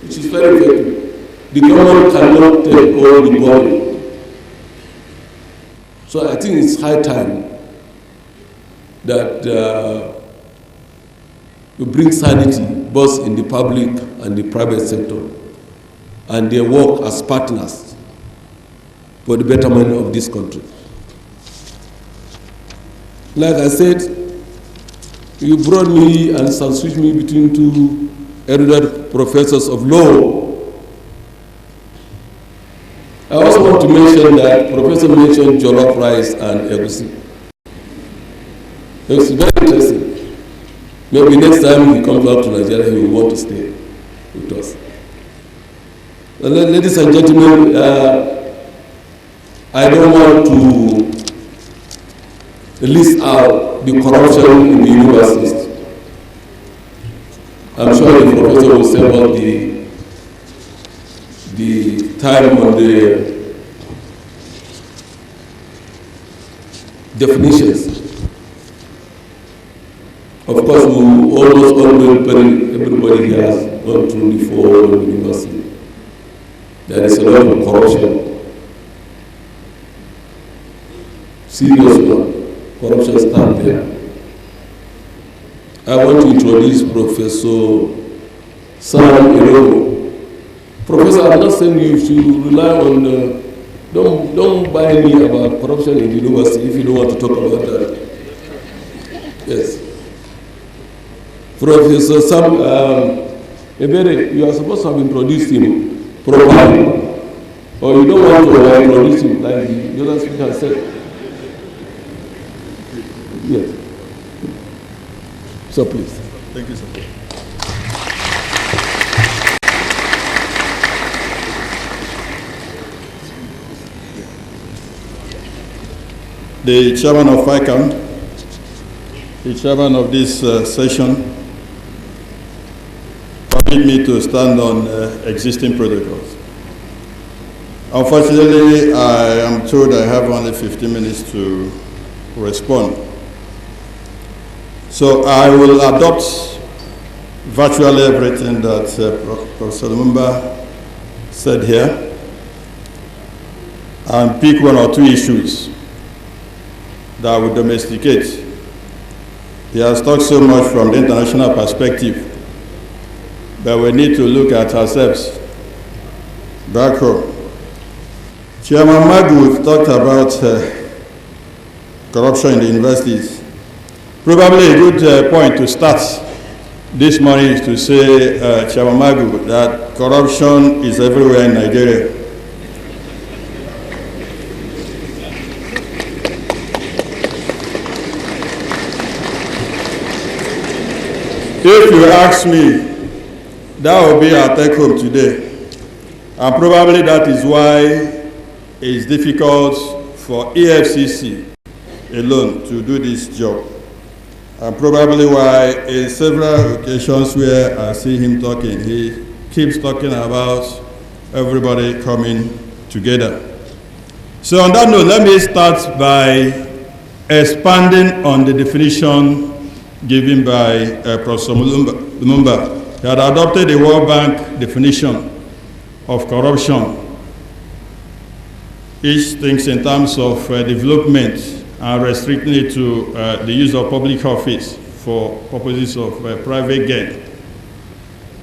which is very effective. The government cannot take all the burden. So I think it's high time that we bring sanity both in the public and the private sector, and they work as partners for the betterment of this country. Like I said, you brought me and switched me between two erudite professors of law. I also want to mention that Professor mentioned jollof rice and egusi. It's very interesting. Maybe next time he comes back to Nigeria, he will want to stay with us. Ladies and gentlemen, I don't want to list out the corruption in the universities. I'm sure the professor will say about the time on the definitions. Of course, almost everybody here has gone through the 4 university. There is a lot of corruption. Serious one. Corruption starts there. I want to introduce Professor Sam Irogo. Professor, I'm not saying you should rely on, don't buy me about corruption in the university if you don't want to talk about that. Yes. Professor Sam, Ebere, you are supposed to have introduced him properly, or you don't want to introduce him like the other speaker said. Yes. So please. Thank you, sir. The chairman of ICAN, the chairman of this session, permit me to stand on existing protocols. Unfortunately, I am told I have only 15 minutes to respond. So I will adopt virtually everything that Professor Lumumba said here and pick 1 or 2 issues that will domesticate. He has talked so much from the international perspective, but we need to look at ourselves back home. Chairman Magu talked about corruption in the universities. Probably a good point to start this morning is to say, Chairman Magu, that corruption is everywhere in Nigeria. If you ask me, that will be our take home today. And probably that is why it's difficult for EFCC alone to do this job. And probably why in several occasions where I see him talking, he keeps talking about everybody coming together. So on that note, let me start by expanding on the definition given by Professor Lumumba. He had adopted the World Bank definition of corruption. Each thinks in terms of development and restricting it to the use of public office for purposes of private gain.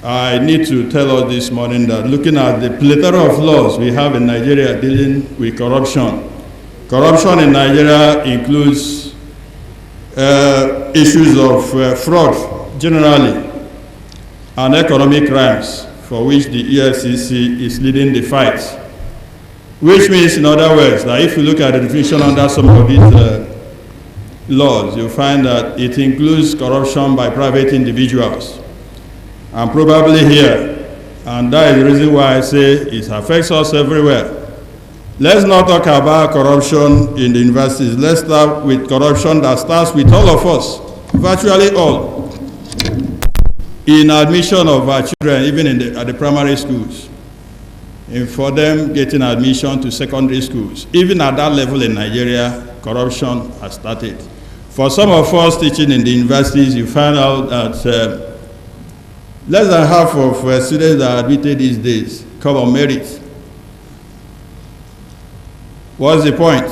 I need to tell us this morning that looking at the plethora of laws we have in Nigeria dealing with corruption, corruption in Nigeria includes issues of fraud generally and economic crimes for which the EFCC is leading the fight. Which means, in other words, that if you look at the definition under some of these laws, you'll find that it includes corruption by private individuals. And probably here, and that is the reason why I say it affects us everywhere. Let's not talk about corruption in the universities. Let's start with corruption that starts with all of us, virtually all, in admission of our children, even at the primary schools. And for them getting admission to secondary schools. Even at that level in Nigeria, corruption has started. For some of us teaching in the universities, you find out that less than half of students that are admitted these days come on merit. What's the point?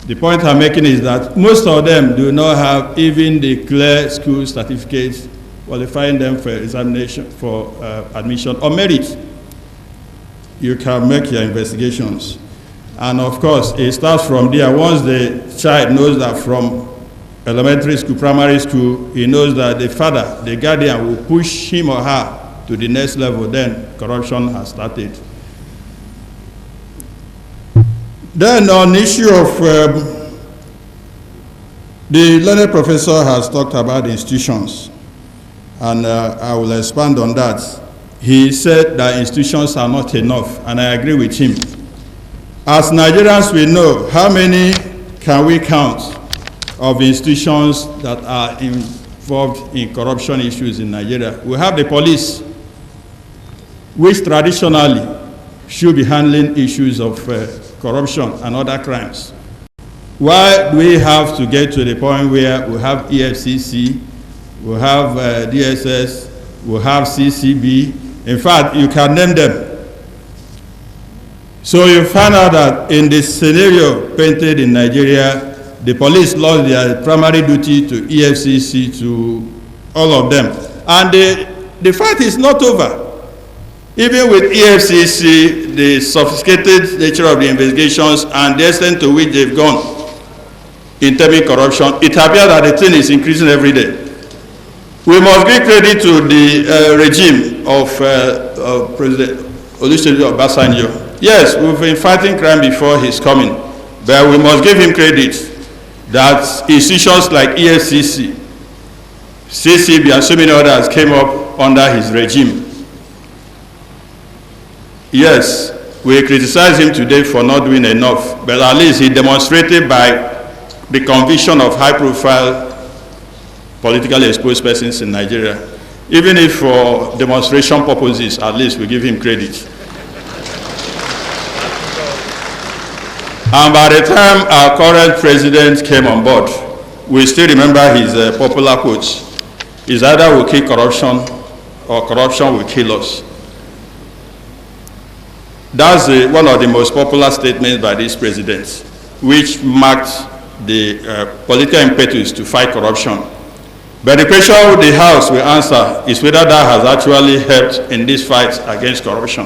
The point I'm making is that most of them do not have even the clear school certificates qualifying them for examination, for admission or merit. You can make your investigations. And of course, it starts from there. Once the child knows that from elementary school, primary school, he knows that the father, the guardian, will push him or her to the next level, then corruption has started. Then on the issue of, the learned professor has talked about the institutions. and I will expand on that. He said that institutions are not enough, and I agree with him. As Nigerians, we know how many can we count of institutions that are involved in corruption issues in Nigeria. We have the police, which traditionally should be handling issues of corruption and other crimes. Why do we have to get to the point where we have EFCC, we have DSS, we have CCB? In fact, you can name them. So you find out that in the scenario painted in Nigeria, the police lost their primary duty to EFCC, to all of them. And the fight is not over. Even with EFCC, the sophisticated nature of the investigations and the extent to which they've gone in terming corruption, it appears that the thing is increasing every day. We must give credit to the regime of President Olusegun Obasanjo. Yes, we've been fighting crime before his coming, but we must give him credit that institutions like EFCC, CCB, and so many others came up under his regime. Yes, we criticize him today for not doing enough, but at least he demonstrated by the conviction of high-profile politically exposed persons in Nigeria. Even if for demonstration purposes, at least we give him credit. And by the time our current president came on board, we still remember his popular quotes. It's either we'll kill corruption or corruption will kill us. That's one of the most popular statements by this president, which marked the political impetus to fight corruption. But the question the House will answer is whether that has actually helped in this fight against corruption.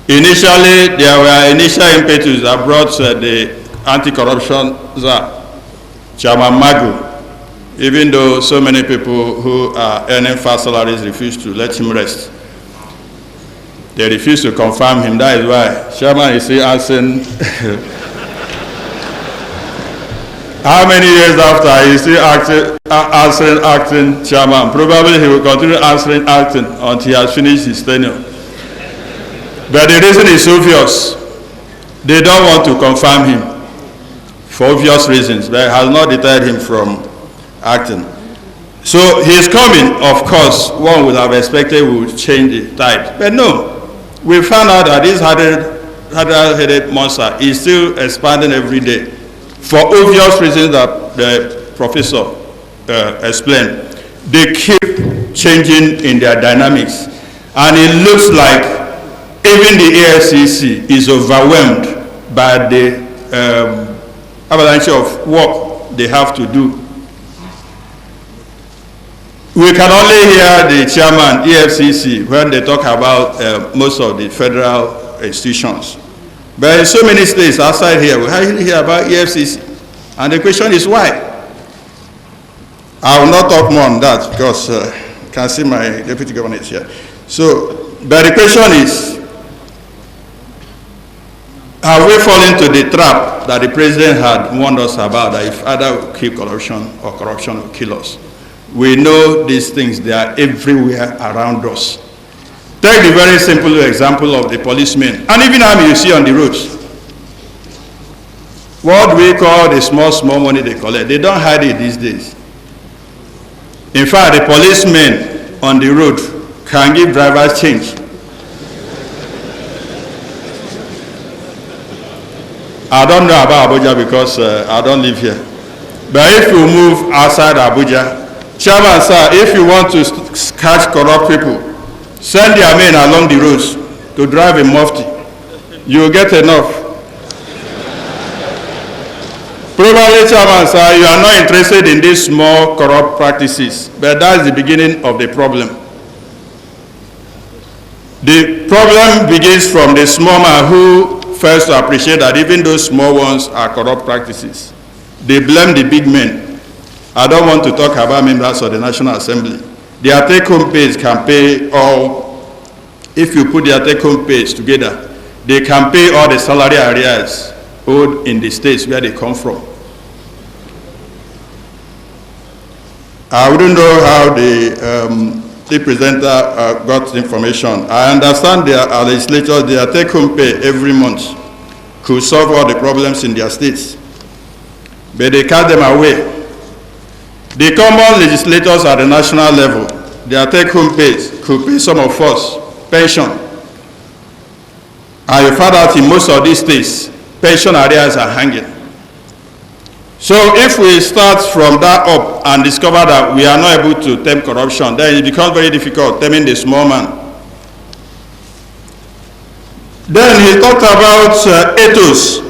Initially, there were initial impetus that brought the anti-corruption czar, Chairman Magu, even though so many people who are earning fast salaries refuse to let him rest. They refuse to confirm him. That is why Chairman is still asking how many years after he is still answering acting chairman. Probably he will continue answering acting until he has finished his tenure. But the reason is obvious. They don't want to confirm him for obvious reasons, but it has not deterred him from acting. So his coming, of course, one would have expected would change the tide. But no, we found out that this hard-headed monster is still expanding every day for obvious reasons that the professor explained. They keep changing in their dynamics, and it looks like even the AFCC is overwhelmed by the avalanche of work they have to do. We can only hear the chairman, EFCC, when they talk about most of the federal institutions. But in so many states outside here, we hardly hear about EFCC. And the question is why? I will not talk more on that because you can see my deputy governor is here. So, but the question is, have we fallen into the trap that the president had warned us about, that if either we kill corruption or corruption will kill us? We know these things, they are everywhere around us. Take the very simple example of the policemen, and even army you see on the roads. What we call the small money they collect, they don't hide it these days. In fact, the policemen on the road can give drivers change. I don't know about Abuja because I don't live here. But if you move outside Abuja, Chairman, sir, if you want to catch corrupt people, send their men along the roads to drive a mufti. You will get enough. Probably, Chairman, sir, you are not interested in these small corrupt practices, but that's the beginning of the problem. The problem begins from the small man who fails to appreciate that even those small ones are corrupt practices. They blame the big men. I don't want to talk about members of the National Assembly. Their take-home pays can pay all, if you put their take-home pays together, they can pay all the salary arrears owed in the states where they come from. I wouldn't know how the presenter got the information. I understand there are legislators, their take-home pay every month could solve all the problems in their states, but they cut them away. The common legislators at the national level, their take-home pays could pay some of us pension. And you found out in most of these states, pension arrears are hanging. So if we start from that up and discover that we are not able to tame corruption, then it becomes very difficult taming the small man. Then he talked about ethos.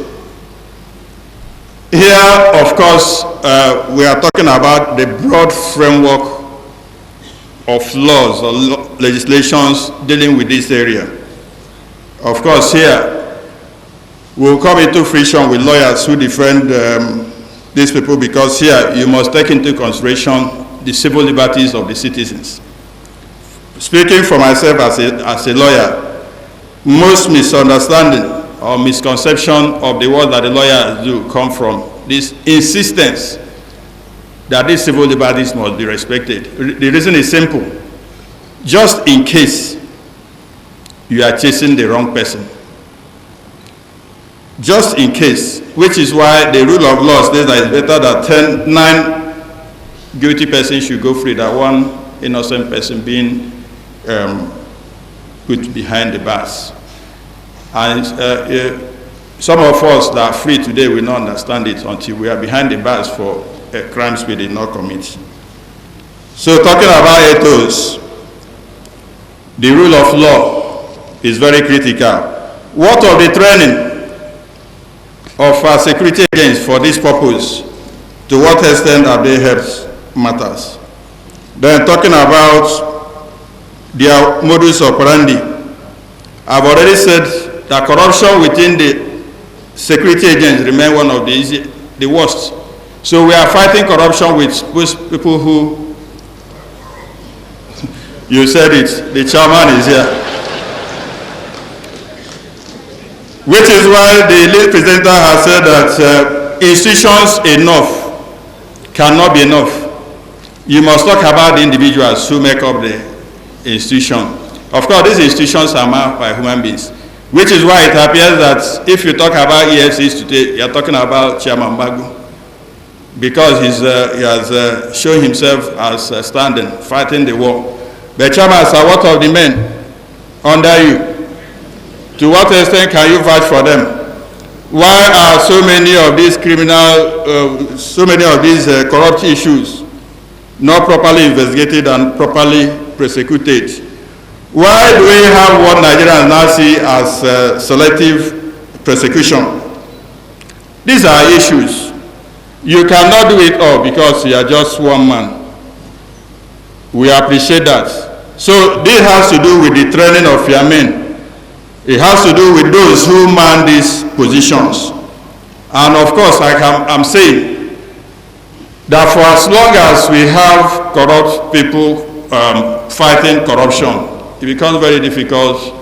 Here, of course, we are talking about the broad framework of laws or legislations dealing with this area. Of course, here, we'll come into friction with lawyers who defend these people, because here you must take into consideration the civil liberties of the citizens. Speaking for myself as a lawyer, most misunderstanding or misconception of the work that the lawyers do come from this insistence that these civil liberties must be respected. The reason is simple. Just in case you are chasing the wrong person. Just in case, which is why the rule of law says that it's better that 9 guilty persons should go free than one innocent person being put behind the bars. And some of us that are free today will not understand it until we are behind the bars for crimes we did not commit. So talking about ethos, the rule of law is very critical. What of the training of our security agents for this purpose? To what extent have they helped matters? Then talking about their modus operandi, I've already said that corruption within the security agents remain one of the worst. So we are fighting corruption with people who, you said it, the chairman is here. Which is why the lead presenter has said that institutions enough cannot be enough. You must talk about the individuals who make up the institution. Of course, these institutions are made by human beings, which is why it appears that if you talk about EFCs today, you are talking about Chairman Bagu, because he has shown himself as standing, fighting the war. But Chairman, sir, what of the men under you? To what extent can you vouch for them? Why are so many of these corrupt issues not properly investigated and properly prosecuted? Why do we have what Nigerians now see as selective prosecution? These are issues. You cannot do it all because you are just one man. We appreciate that. So this has to do with the training of your men. It has to do with those who man these positions. And of course, I'm saying that for as long as we have corrupt people fighting corruption, it becomes very difficult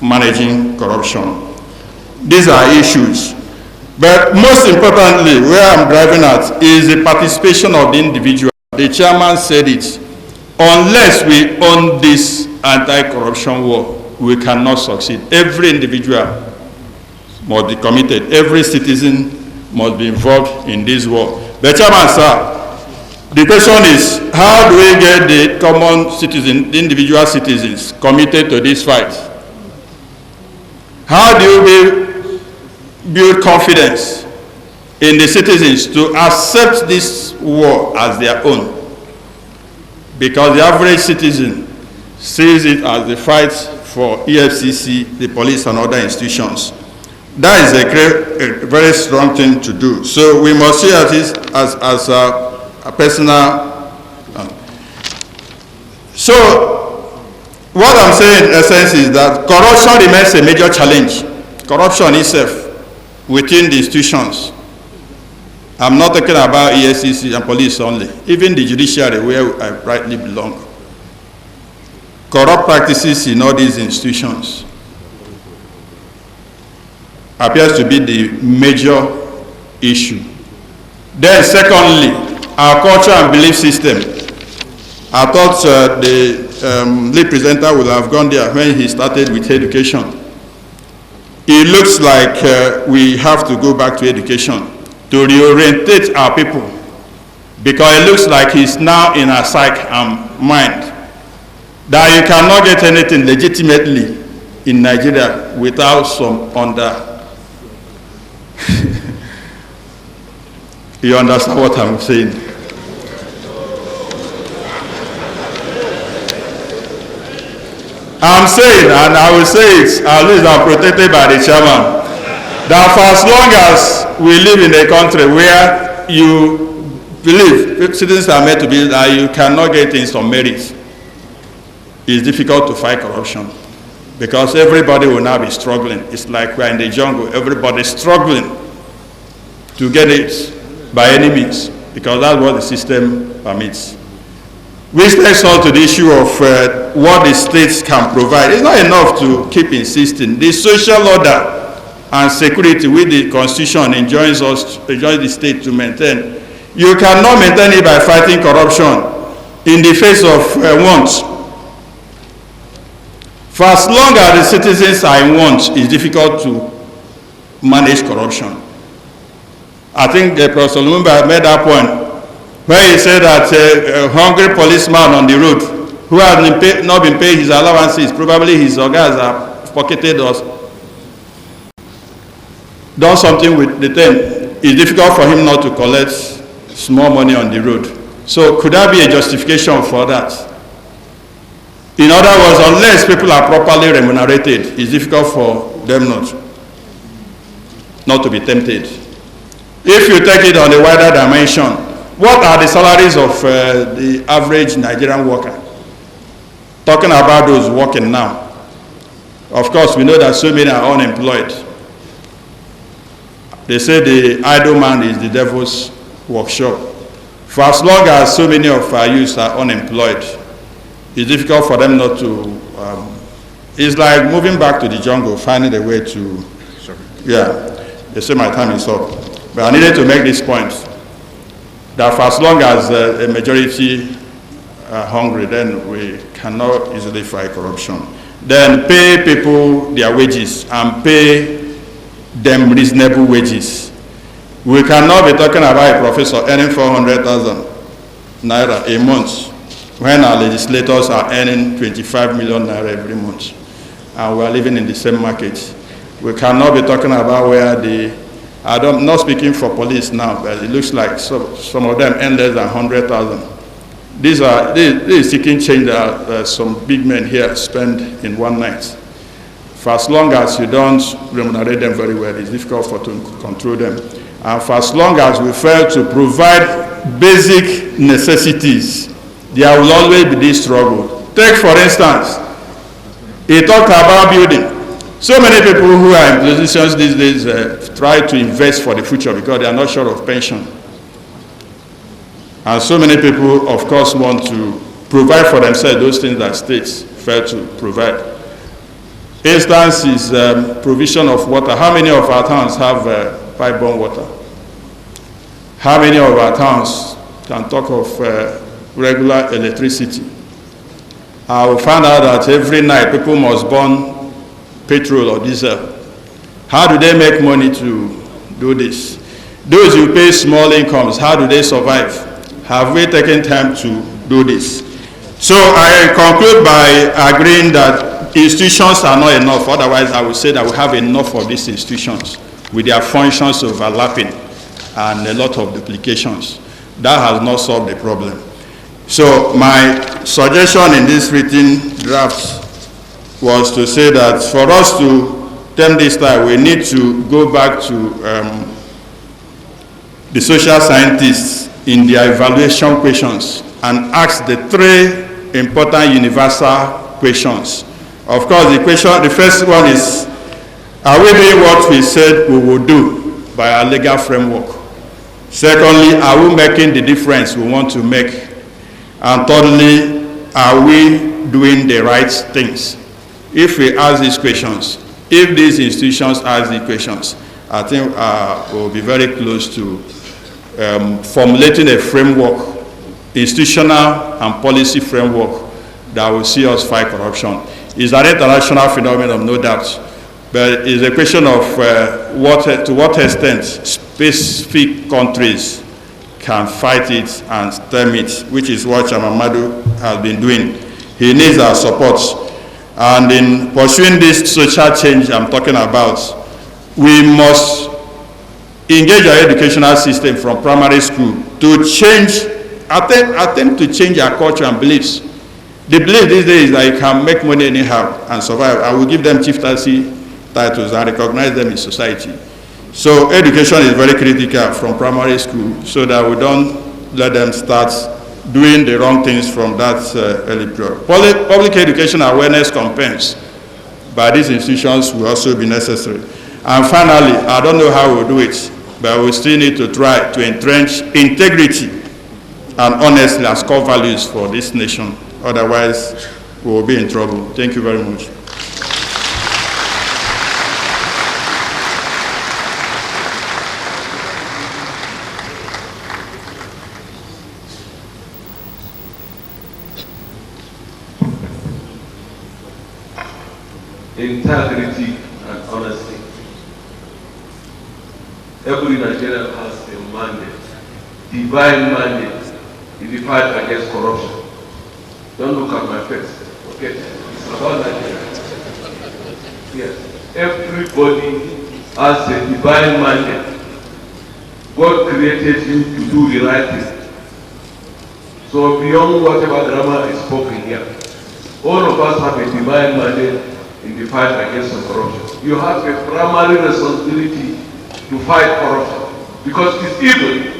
managing corruption. These are issues. But most importantly, where I'm driving at is the participation of the individual. The chairman said it. Unless we own this anti-corruption war, we cannot succeed. Every individual must be committed. Every citizen must be involved in this war. But Chairman, sir, the question is, how do we get the common citizen, the individual citizens, committed to this fight? How do you build confidence in the citizens to accept this war as their own? Because the average citizen sees it as the fight for EFCC, the police, and other institutions. That is a very strong thing to do. So we must see it as a personal. So what I'm saying in essence is that corruption remains a major challenge. Corruption itself within the institutions. I'm not talking about EFCC and police only. Even the judiciary, where I rightly belong. Corrupt practices in all these institutions appears to be the major issue. Then secondly, our culture and belief system. I thought the lead presenter would have gone there when he started with education. It looks like we have to go back to education to reorientate our people, because it looks like he's now in our psyche and mind that you cannot get anything legitimately in Nigeria without some you understand what I'm saying? I'm saying, and I will say it, at least I'm protected by the chairman, that for as long as we live in a country where you believe citizens are meant to be, that you cannot get things on merit, it's difficult to fight corruption, because everybody will now be struggling. It's like we're in the jungle, everybody's struggling to get it by any means, because that's what the system permits. Which takes us to the issue of what the states can provide. It's not enough to keep insisting. The social order and security which the Constitution enjoins the state to maintain, you cannot maintain it by fighting corruption in the face of want. For as long as the citizens are in want, it's difficult to manage corruption. I think Professor Lumumba made that point where he said that a hungry policeman on the road who has not been paid his allowances, probably his organs have pocketed us, done something with the thing, it's difficult for him not to collect small money on the road. So could that be a justification for that? In other words, unless people are properly remunerated, it's difficult for them not to be tempted. If you take it on a wider dimension, what are the salaries of the average Nigerian worker? Talking about those working now. Of course, we know that so many are unemployed. They say the idle man is the devil's workshop. For as long as so many of our youth are unemployed, it's difficult for them not to, it's like moving back to the jungle, finding a way to, they say my time is up. But I needed to make this point, that for as long as a majority are hungry, then we cannot easily fight corruption. Then pay people their wages and pay them reasonable wages. We cannot be talking about a professor earning 400,000 naira a month when our legislators are earning 25 million naira every month, and we are living in the same market. We cannot be talking about where I'm not speaking for police now, but it looks like some of them earn less than 100,000. This is seeking change that some big men here spend in one night. For as long as you don't remunerate them very well, it's difficult to control them. And for as long as we fail to provide basic necessities, there will always be this struggle. Take, for instance, he talked about building. So many people who are in positions these days try to invest for the future because they are not sure of pension. And so many people, of course, want to provide for themselves those things that states fail to provide. Instance is provision of water. How many of our towns have pipe-borne water? How many of our towns can talk of regular electricity? I will find out that every night people must burn petrol or diesel. How do they make money to do this? Those who pay small incomes, how do they survive? Have we taken time to do this? So I conclude by agreeing that institutions are not enough. Otherwise, I would say that we have enough of these institutions with their functions overlapping and a lot of duplications. That has not solved the problem. So my suggestion in this written draft was to say that for us to term this time, we need to go back to the social scientists in their evaluation questions and ask the three important universal questions. Of course, the first one is, are we doing what we said we will do by our legal framework? Secondly, are we making the difference we want to make? And thirdly, are we doing the right things? If we ask these questions, if these institutions ask these questions, I think we'll be very close to formulating a framework institutional and policy framework that will see us fight corruption. It's an international phenomenon, no doubt, but it's a question of to what extent specific countries can fight it and stem it, which is what Chairman Madu has been doing. He needs our support. And in pursuing this social change I'm talking about, we must engage our educational system from primary school to change, attempt to change our culture and beliefs. The belief these days is that you can make money anyhow and survive. I will give them chieftaincy titles and recognize them in society. So education is very critical from primary school so that we don't let them start doing the wrong things from that early period. Public education awareness campaigns by these institutions will also be necessary. And finally, I don't know how we'll do it, but we still need to try to entrench integrity and honesty as core values for this nation. Otherwise, we will be in trouble. Thank you very much. Integrity and honesty. Every Nigerian has a mandate, divine mandate, in the fight against corruption. Don't look at my face, okay? It's about Nigeria. Yes, everybody has a divine mandate. God created you to do the right thing. So beyond whatever grammar is spoken here, all of us have a divine mandate in the fight against corruption. You have a primary responsibility to fight corruption because it's evil.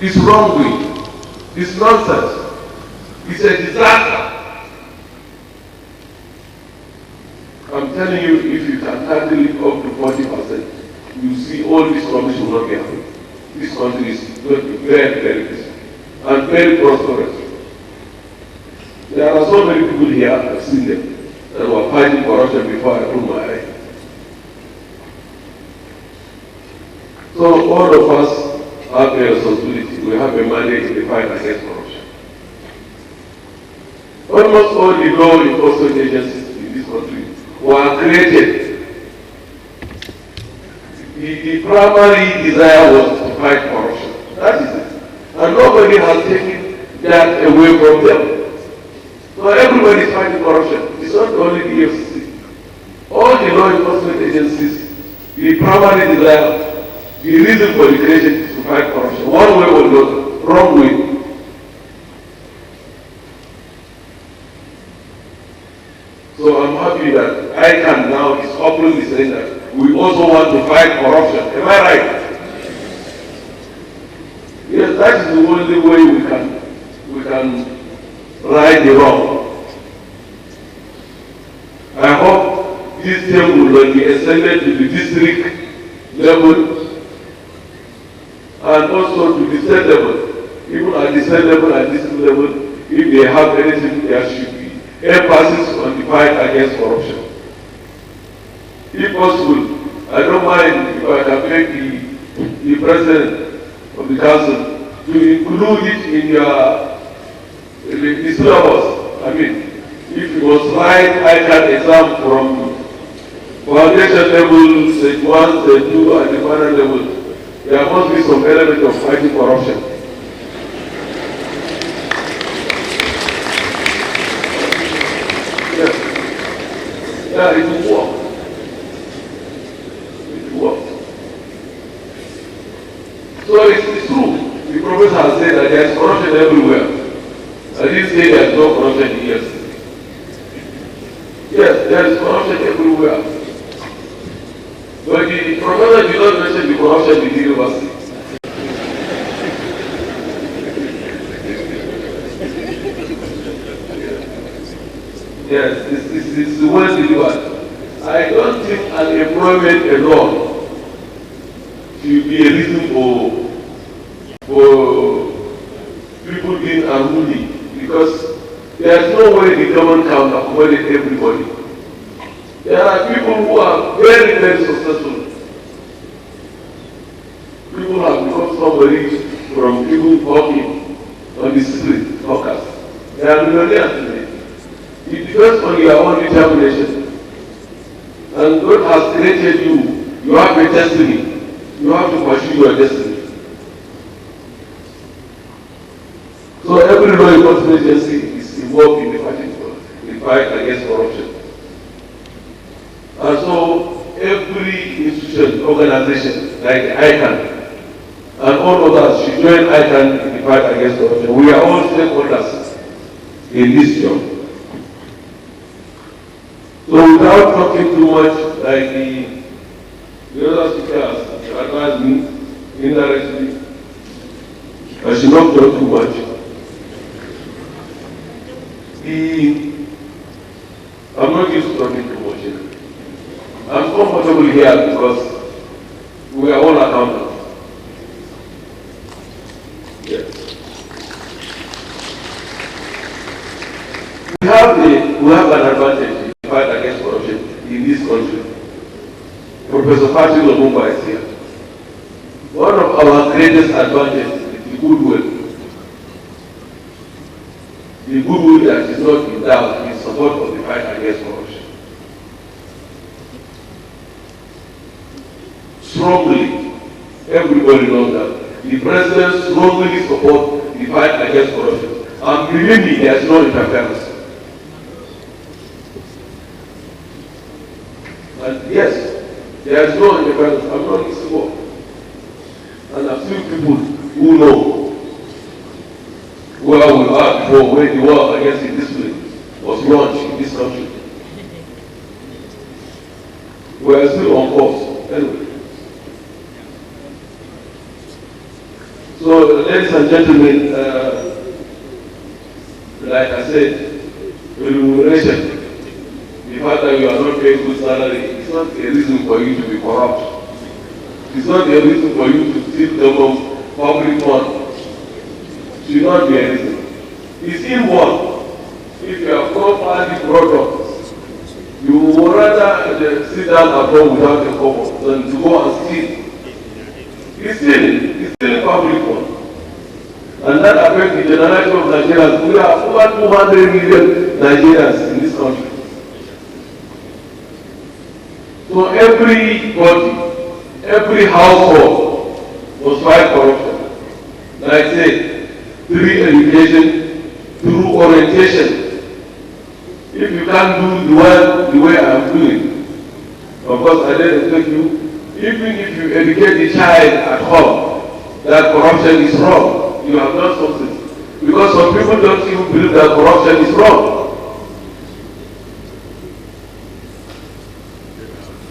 It's wrongdoing. It's nonsense. It's a disaster. I'm telling you, if you can handle it up to 40%, you see all this rubbish will not be happening. This country is going to be very, very busy and very prosperous. There are so many people here, I've seen them, that were fighting corruption before I put my eye. So all of us have a responsibility. We have a mandate in the fight against corruption. Almost all the law enforcement agencies in this country were created. The primary desire was to fight corruption. That is it. And nobody has taken that away from them. So everybody is fighting corruption. It's not only the EFCC. All the law enforcement agencies, the primary desire, the reason for the creation is to fight corruption. One way or another, wrong way. So I'm happy that ICAN now is openly saying that we also want to fight corruption. Am I right? Yes, that is the only way we can right the wrong. I hope this thing will be extended to the district level and also to the state level. Even at the state level and district level, if they have anything, there should be emphasis on the fight against corruption. If possible, I don't mind if I can make the president of the council to include it in the syllabus. I mean, if you must write ICAN exam from foundation level, stage 1, stage 2, and the final level, there must be some element of fighting corruption. Yes. Yeah, it will work. It will work. So it's true. The professor has said that there is corruption everywhere. I didn't say there is no corruption in EFCC. Yes, there is corruption everywhere. But the professor did not mention the corruption in the university. Yes, this is well delivered. I don't think unemployment alone should be a reason for people being unruly, because there is no way the government can accommodate everybody. There are people who are very, very successful. People have become so somebody from people working on the street, hawkers. They are millionaires today. It depends on your own determination. And God has created you. You have a destiny. You have to pursue your destiny. So every law enforcement agency is involved in the fight against corruption. And so every institution, organization like ICAN and all others should join ICAN in the fight against corruption. We are all stakeholders in this job. So without talking too much, like the other speakers advised me indirectly, I should not talk too much. I'm not used to talking too much here. I'm comfortable here because we are all accountable. Yes. We have an advantage in the fight against corruption in this country. Professor Patrick Lumumba is here. One of our greatest advantages is the goodwill. The goodwill that is not in doubt in support of the fight against corruption. Strongly, everybody knows that the president strongly supports the fight against corruption. And believe me, there is no interference. And yes, there is no interference. I'm not missing. And I've seen people who know where we are before when the war against indiscipline was launched in this country. We are still on course. Anyway. So, ladies and gentlemen, like I said, remuneration, the fact that you are not paying good salary, it's not a reason for you to be corrupt. It's not a reason for you to steal the public money. It should not be a reason. It's inborn. If you have properly products, you would rather sit down at home without a cover than to go and steal. It's still public money. And that affects the generality of Nigerians. We have over 200 million Nigerians in this country. So everybody, every household must fight corruption. Like I say, through education, through orientation. If you can't do the way I am doing, of course I don't expect you. Even if you educate the child at home that corruption is wrong, you have done something. Because some people don't even believe that corruption is wrong.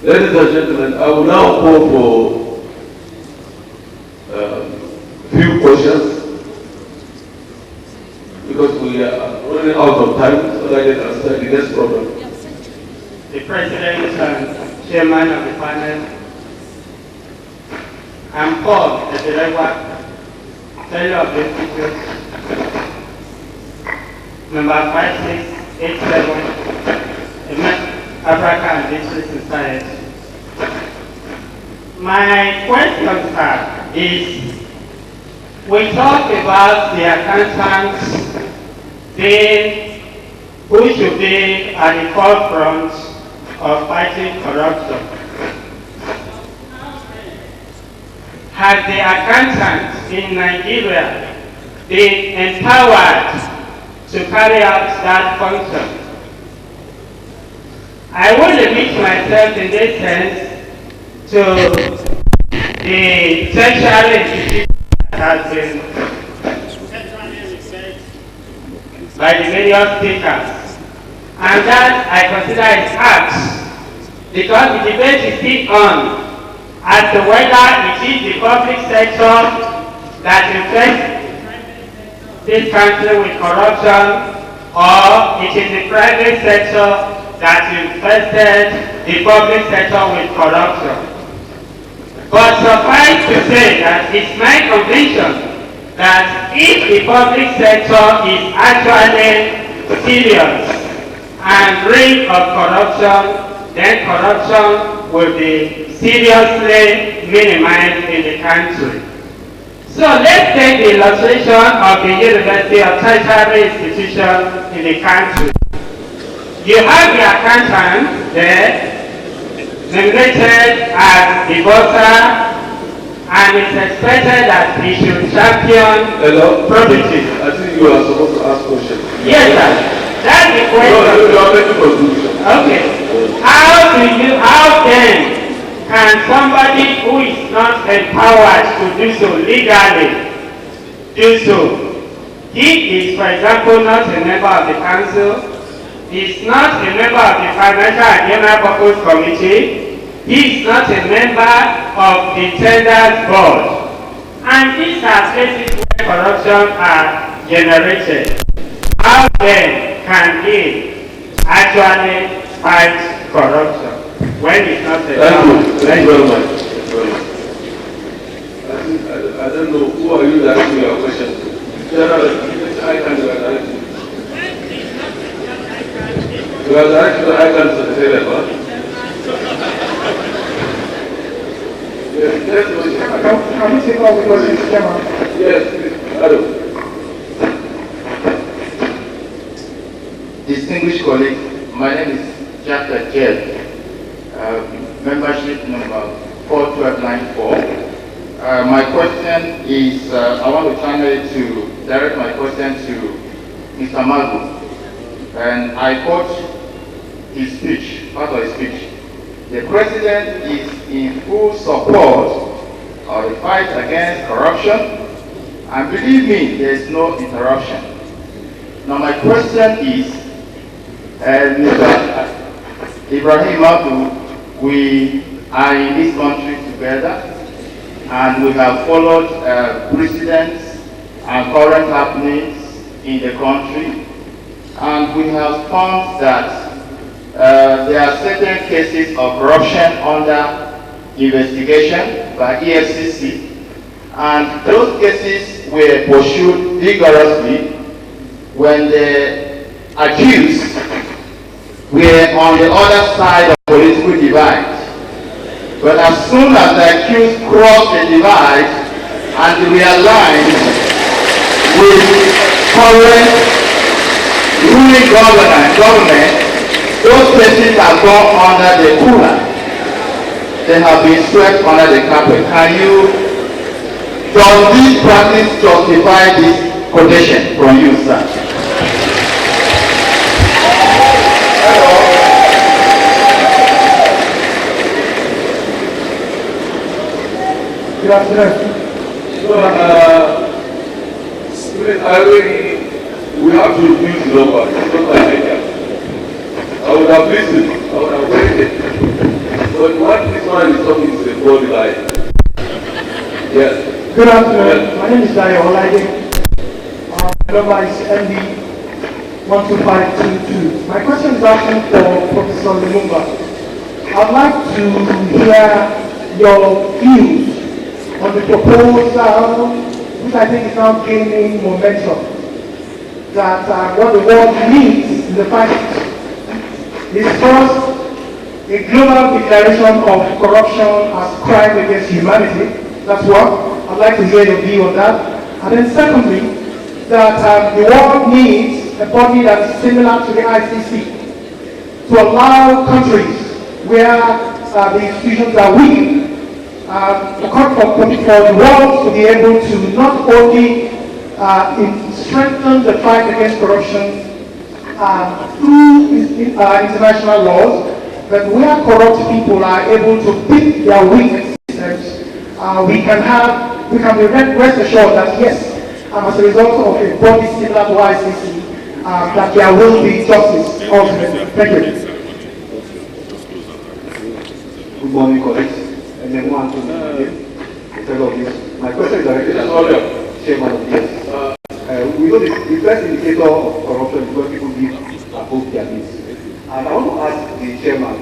Ladies and gentlemen, I will now call for few questions because we are running out of time so that I can answer the next problem. The President and Chairman of the panel, I'm Paul, the Director, Fellow of the Institute, number 5687, Africa and District Society. My question, sir, is we talk about the accountants being who should be at the forefront of fighting corruption. Has the accountants in Nigeria been empowered to carry out that function? I will limit myself in this sense to the tertiary institution that has been by the various speakers, and that I consider is apt because the debate is still on as to whether it is the public sector that infects this country with corruption or it is the private sector that infested the public sector with corruption. But suffice to say that it's my conviction that if the public sector is actually serious and rid of corruption, then corruption will be seriously minimized in the country. So let's take the illustration of the university or tertiary institution in the country. You have the accountant there, nominated as the bossa, and it's expected that he should champion property. I think you are supposed to ask questions. Yes, sir. That's the question. No, you are making conclusion. Okay. How then can somebody who is not empowered to do so legally do so? He is, for example, not a member of the council. He is not a member of the Financial and General Purpose Committee. He is not a member of the Tenders Board. And these are places where corruption are generated. How then can he actually fight corruption when it's not a Thank you very much. I don't know who are you asking your question to. General, ICAN-ngr. You are directed to ICAN Secretariat, huh? Can we take all the questions, Chairman? Yes, please. Hello. Distinguished colleagues, my name is Jack Jed, membership number 41294. My question is, I want to channel it to direct my question to Mr. Magu. And I quote his speech, part of his speech. The President is in full support of the fight against corruption, and believe me, there is no interruption. Now my question is, Mr. Ibrahim Abdul, we are in this country together, and we have followed precedents and current happenings in the country, and we have found that there are certain cases of corruption under investigation by EFCC, and those cases were pursued vigorously when the accused were on the other side of the political divide. But as soon as the accused crossed the divide and realigned with current ruling government, those cases have gone under the cooler. They have been swept under the carpet. Does this practice justify this quotation from you, sir? Good afternoon. We have to use the number. It's not my idea. I would have listened. I would have waited. But what this man is talking is a broad lie. Yes. Good afternoon. My name is Dayo Olaide. My number is MD 12522. My question is asking for Professor Lumumba. I'd like to hear your views on the proposal, which I think is now gaining momentum, that what the world needs in the fight is first a global declaration of corruption as crime against humanity. That's one. I'd like to hear your view on that. And then secondly, that the world needs a body that is similar to the ICC to allow countries where the institutions are weak for the world to be able to not only strengthen the fight against corruption through international laws, but where corrupt people are able to pick their weak systems, we can be rest assured that yes, as a result of a body similar to ICC, that there will be justice ultimately. Thank you. Good morning, colleagues. And then one to my question is directed to Chairman of the we know the first indicator of corruption is when people live above their needs. And I want to ask the chairman,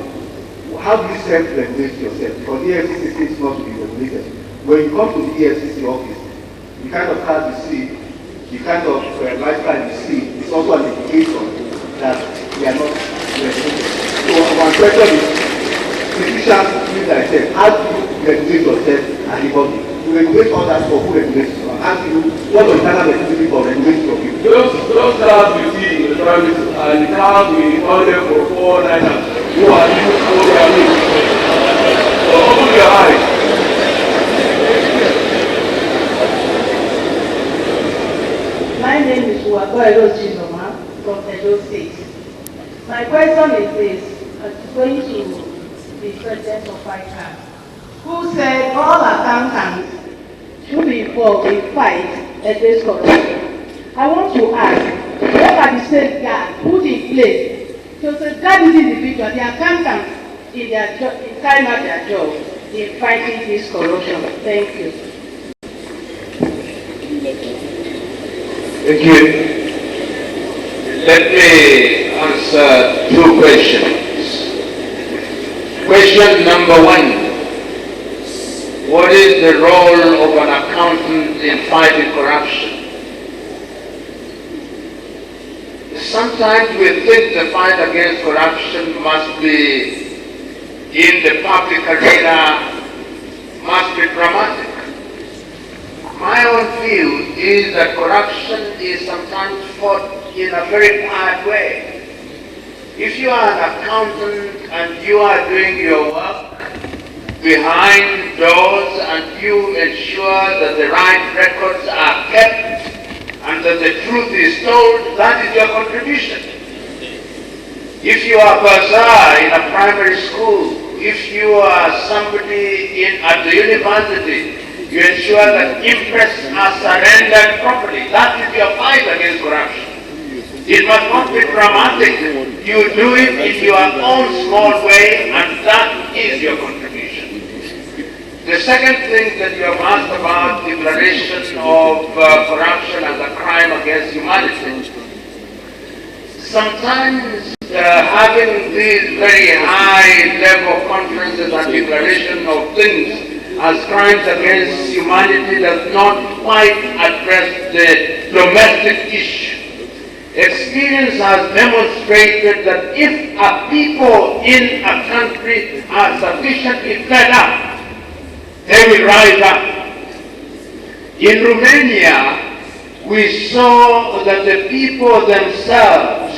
how do you self-regulate yourself? Because the EFCC seems not to be regulated. When you come to the EFCC office, the kind of cars you see, the kind of lifestyle you see, is also an indication that they are not regulated. So my question is, institutions, like I said, how do you regulate yourself and the body? regulate others for who regulates you. I'm asking you, what internal activity for regulation of you? Those cars we see in the private and the cars we order for 499 who are used for their needs. So open your eyes. My name is Uwagoero Chinoma from Edo State. My question is this, going to the president of ICAN, who said all accountants should be involved in fight against corruption. I want to ask, what are the safeguards put in place to safeguard these individuals, the accountants, in carrying out their job in fighting this corruption? Thank you. Thank you. Let me answer two questions. Question number one. What is the role of an accountant in fighting corruption? Sometimes we think the fight against corruption must be in the public arena, must be dramatic. My own view is that corruption is sometimes fought in a very quiet way. If you are an accountant and you are doing your work behind doors and you ensure that the right records are kept and that the truth is told, that is your contribution. If you are a bursar in a primary school, if you are somebody at the university, you ensure that interests are surrendered properly. That is your fight against corruption. It must not be dramatic. You do it in your own small way, and that is your contribution. The second thing that you have asked about, declaration of corruption as a crime against humanity. Sometimes having these very high-level conferences and declaration of things as crimes against humanity does not quite address the domestic issue. Experience has demonstrated that if a people in a country are sufficiently fed up, they will rise up. In Romania, we saw that the people themselves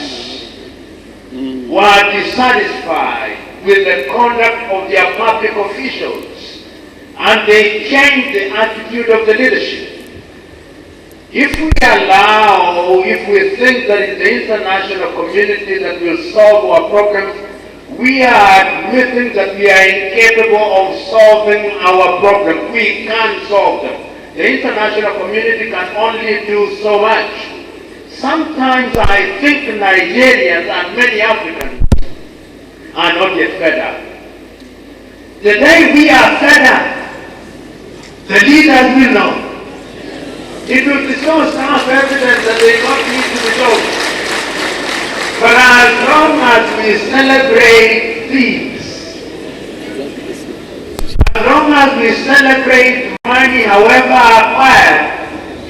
were dissatisfied with the conduct of their public officials, and they changed the attitude of the leadership. If we allow, if we think that it's the international community that will solve our problems, we are admitting that we are incapable of solving our problems. We can't solve them. The international community can only do so much. Sometimes I think Nigerians and many Africans are not yet fed up. The day we are fed up, the leaders will know. It will be so self-evident that they don't need to be told. But as long as we celebrate thieves, as long as we celebrate money, however acquired,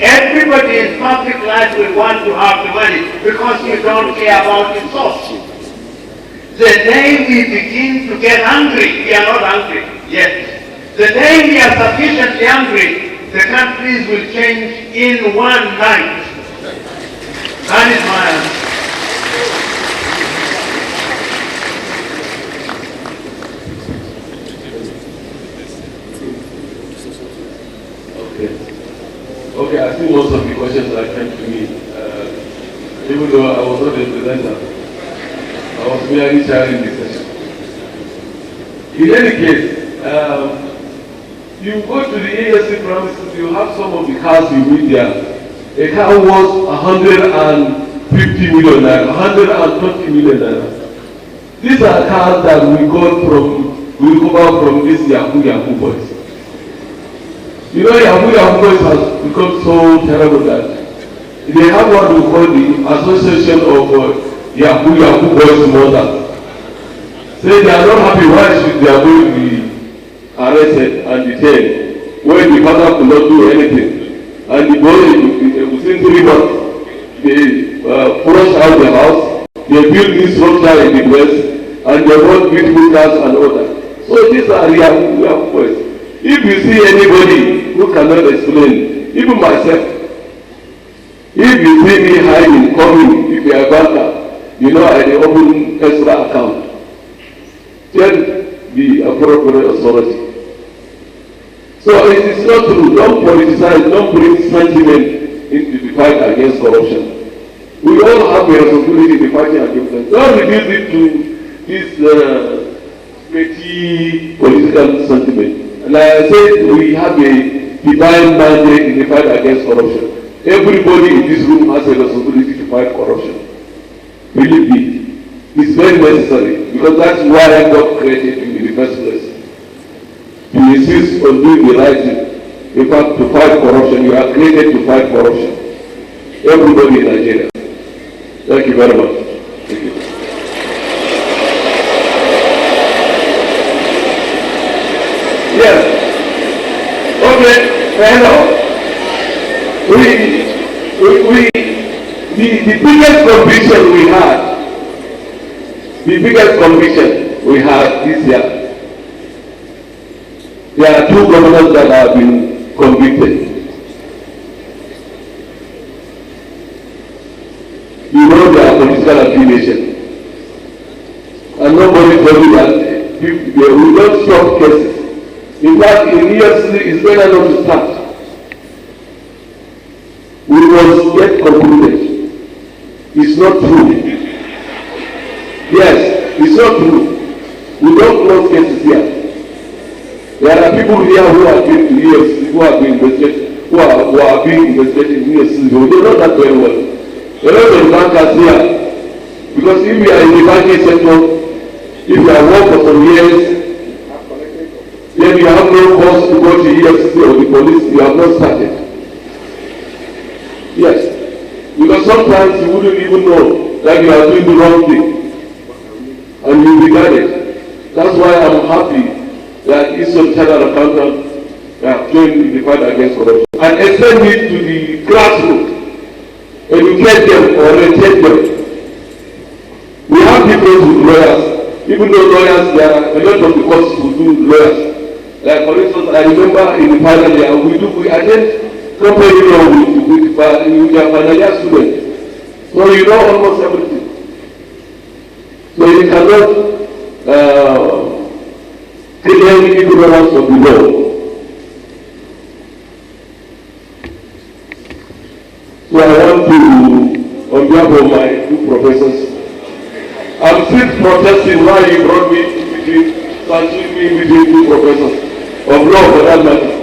everybody in public life will want to have the money because you don't care about the source. The day we begin to get hungry, we are not hungry yet. The day we are sufficiently hungry, the countries will change in one night. That is my answer. Okay, I think most of the questions that came to me, even though I was not a presenter, I was merely sharing the session. In any case, you go to the ASC premises, you have some of the cars you meet there. A car was 150 million naira, 120 million naira. These are cars that we recover from these Yahoo boys. You know, Yahoo boys has become so terrible that they have what we call the Association of Yahoo boys mothers. Say they are not happy why should they are going to be arrested and detained when the father could not do anything. And the boy, within 3 months, they flush out the house, they build new structure in the West, and they bought beautiful cars and all that. So these are Yahoo boys. If you see anybody who cannot explain, even myself, if you see me hiding, coming, if you are a banker, you know I open extra account. Tell the appropriate authority. So it is not true. Don't politicize, don't bring sentiment into the fight against corruption. We all have a responsibility in the fighting against it. Don't reduce it to this petty political sentiment. And like I said, we have a divine mandate in the fight against corruption. Everybody in this room has a responsibility to fight corruption. Believe me. It's very necessary because that's why God created you in the first place. To insist on doing the right thing. In fact, to fight corruption, you are created to fight corruption. Everybody in Nigeria. Thank you very much. Thank you. Yes. Okay. Hello. The biggest conviction we had this year, there are two governors that have been convicted. You know their political affiliation. And nobody told you that we don't stop cases. In fact, in EFCC, it's better not to start. We must get concluded. It's not true. Yes, it's not true. We don't close cases here. There are people here who have been to EFCC, who have been investigated, who are being investigated in EFCC. They know that very well. A lot of bankers here, because if you are in the banking sector, if you have worked for some years, then you have no cause to go to EFCC or the police, you have not started. Yes, because sometimes you wouldn't even know that you are doing the wrong thing, and you'll be guided. That's why I'm happy that Eastern Chartered Accountants have joined in the fight against corruption and extend it to the grassroots, educate them, orientate them. We have difference with lawyers, even though lawyers, there are a lot of the courses who do lawyers. Like for instance, I remember in the final year, we attend company law with their final year students. So you know almost everything. So you cannot take any ignorance of the law. So I want to, on behalf of my two professors, I'm still protesting why you brought me between two professors of law for that matter.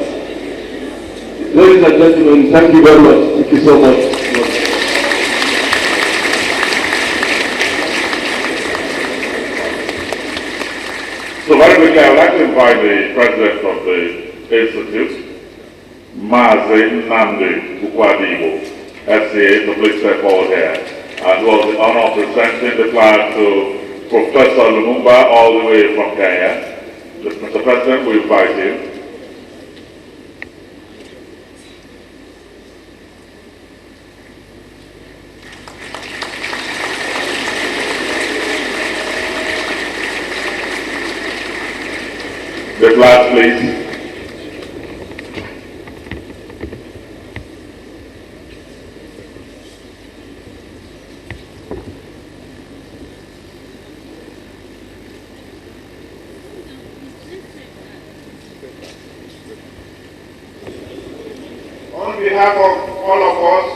Ladies and gentlemen, thank you very much. Thank you so much. So very quickly, I would like to invite the president of the Institute, Mazi Nnamdi Bukwadibo, FCA, to please step forward here. And who has the honor of presenting the flag to Professor Lumumba all the way from Kenya. Mr. President, we invite you. The flag, please. On behalf of all of us,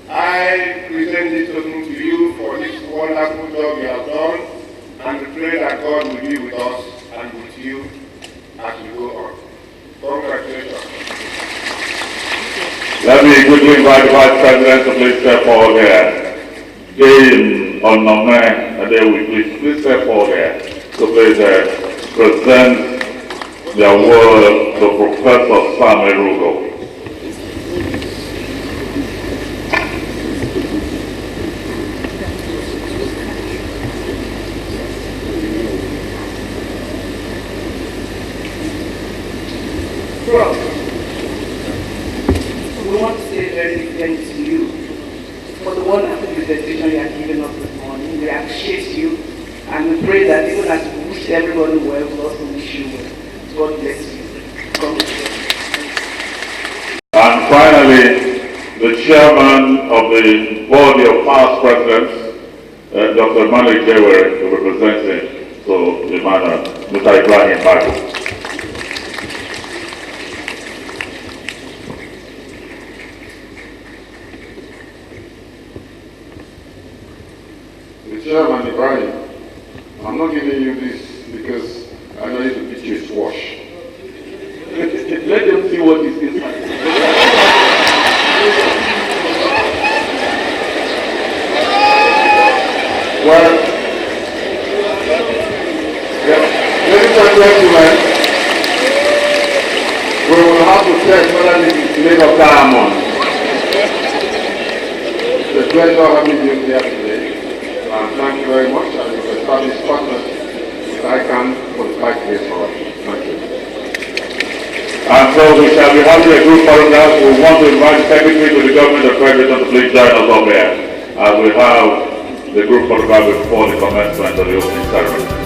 I present this token to you for this wonderful job you have done, and we pray that God will be with us and with you as we go on. Congratulations. Let me quickly invite the Vice President to please step forward here. Gain on please step forward here to please present the award to Professor Sam Erugo. We want to say very big thanks to you for the wonderful presentation you have given us this morning. We appreciate you, and we pray that even as we wish everybody well, we also wish you well. God bless you. And finally, the chairman of the body of past presidents, Dr. Malik Jewere, to represent him. So, the man, Mr. Ibrahim Bago. Chairman Ibrahim, I'm not giving you this because I know you to teach you squash. Let them see what is inside. Well, ladies and gentlemen, we will have to test whether this is made of diamond. It's a pleasure having you here today. And thank you very much, and you've established partnership with ICAN for the 5 years for us. Thank you. And so we shall be having a group photograph. We want to invite the Secretary to the Government of Federation to please join us up here as we have the group photograph before the commencement of the opening ceremony.